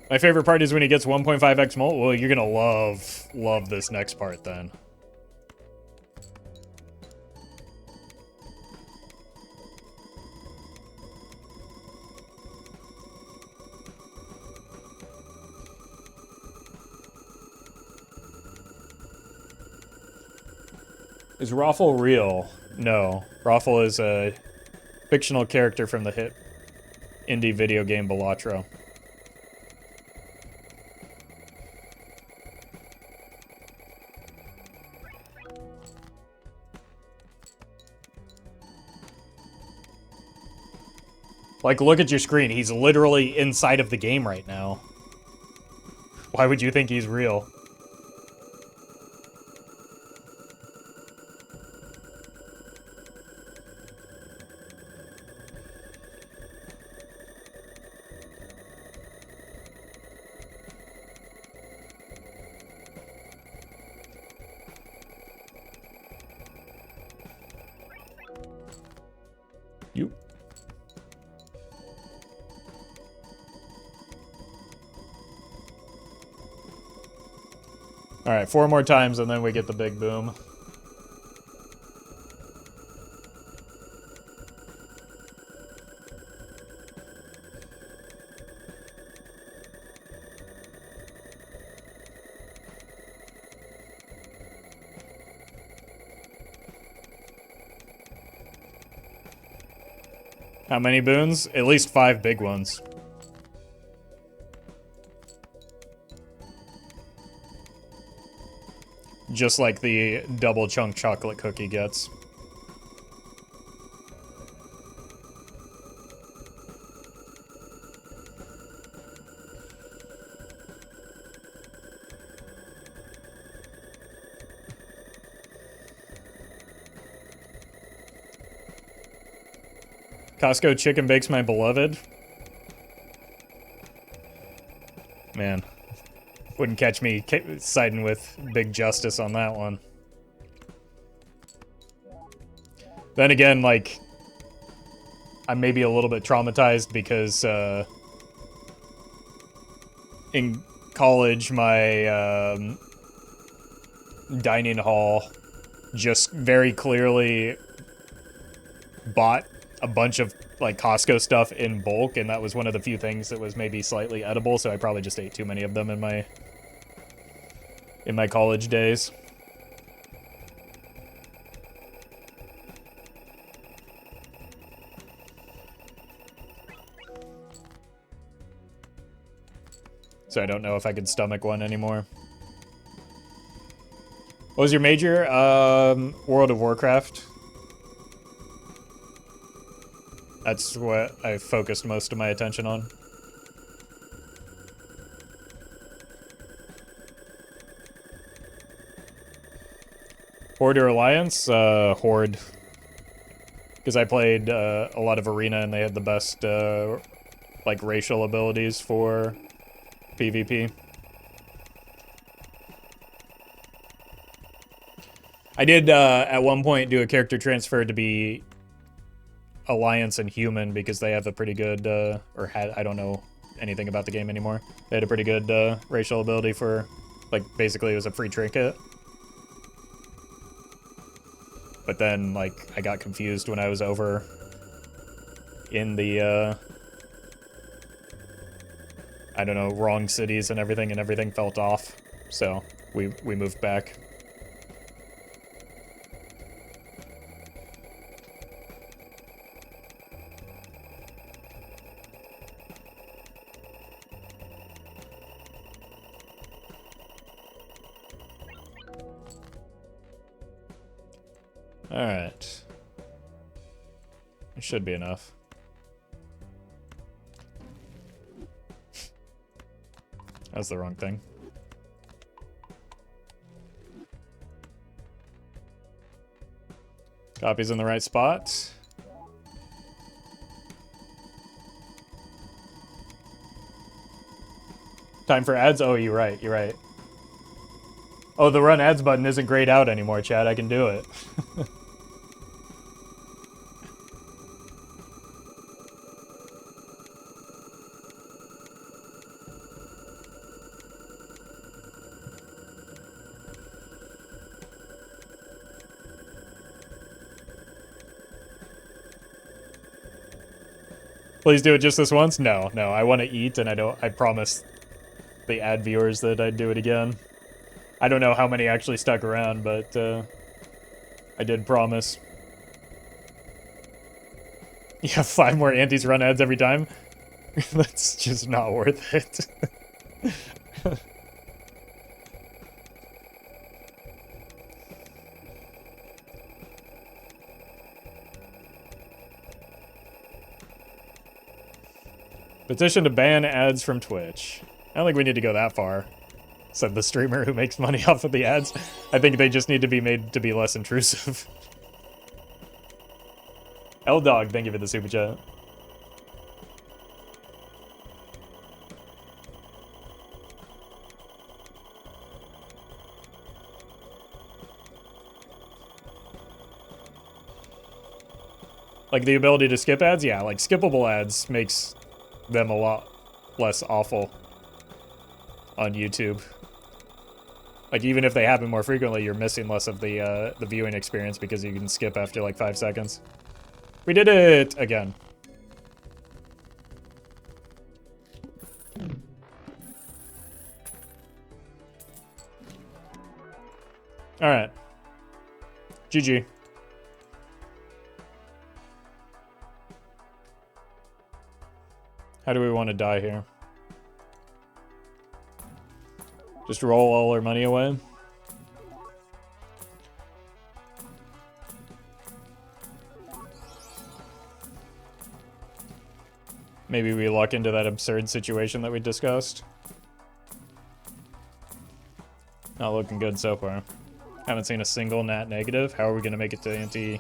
My favorite part is when he gets 1.5x mult. Well, you're gonna love this next part then. Is Roffle real? No. Roffle is a fictional character from the hit indie video game Balatro. Like, look at your screen. He's literally inside of the game right now. Why would you think he's real? You. Alright, 4 more times and then we get the big boom. How many boons? At least 5 big ones. Just like the double chunk chocolate cookie gets. Costco chicken bakes my beloved. Man. Wouldn't catch me siding with Big Justice on that one. Then again, like, I'm maybe a little bit traumatized because in college, my dining hall just very clearly bought a bunch of like Costco stuff in bulk, and that was one of the few things that was maybe slightly edible, so I probably just ate too many of them in my college days. So I don't know if I could stomach one anymore. What was your major? World of Warcraft. That's what I focused most of my attention on. Horde or Alliance? Horde. Because I played a lot of Arena and they had the best like racial abilities for PvP. I did at one point do a character transfer to be Alliance and Human because they have a pretty good, or had, I don't know anything about the game anymore. They had a pretty good racial ability for, like, basically it was a free trinket. But then, like, I got confused when I was over in the, I don't know, wrong cities and everything felt off. So, we moved back. Alright. It should be enough. That's the wrong thing. Copy's in the right spot. Time for ads? Oh, you're right, you're right. Oh, the run ads button isn't grayed out anymore, Chad. I can do it. Please do it just this once? No, no, I want to eat and I promise the ad viewers that I'd do it again. I don't know how many actually stuck around, but I did promise. Yeah, 5 more antis run ads every time? That's just not worth it. Petition to ban ads from Twitch. I don't think we need to go that far, said the streamer who makes money off of the ads. I think they just need to be made to be less intrusive. L-Dog, thank you for the super chat. Like the ability to skip ads? Yeah, like skippable ads makes them a lot less awful on YouTube. Like even if they happen more frequently, you're missing less of the viewing experience because you can skip after like 5 seconds. We did it again. All right. GG. How do we want to die here? Just roll all our money away? Maybe we luck into that absurd situation that we discussed. Not looking good so far. Haven't seen a single nat negative. How are we going to make it to ante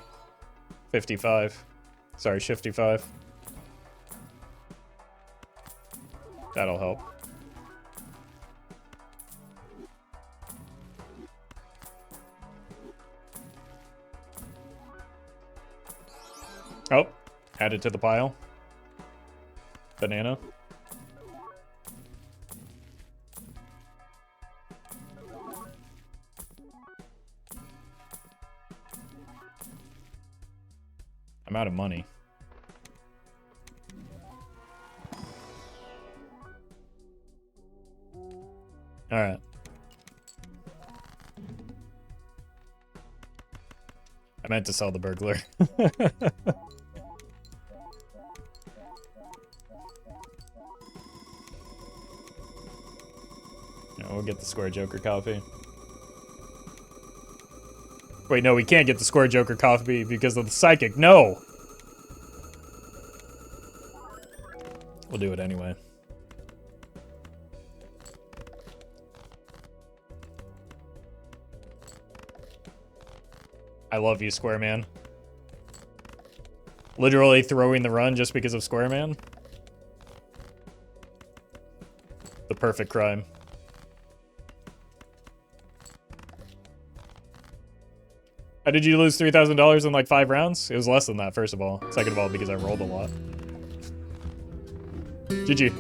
55? Sorry, shifty 5. That'll help. Oh, added to the pile. Banana. I'm out of money. All right. I meant to sell the burglar. No, we'll get the Square Joker coffee. Wait, no, we can't get the Square Joker coffee because of the psychic. No! We'll do it anyway. I love you, Square Man. Literally throwing the run just because of Square Man? The perfect crime. How did you lose $3,000 in like 5 rounds? It was less than that, first of all. Second of all, because I rolled a lot. GG.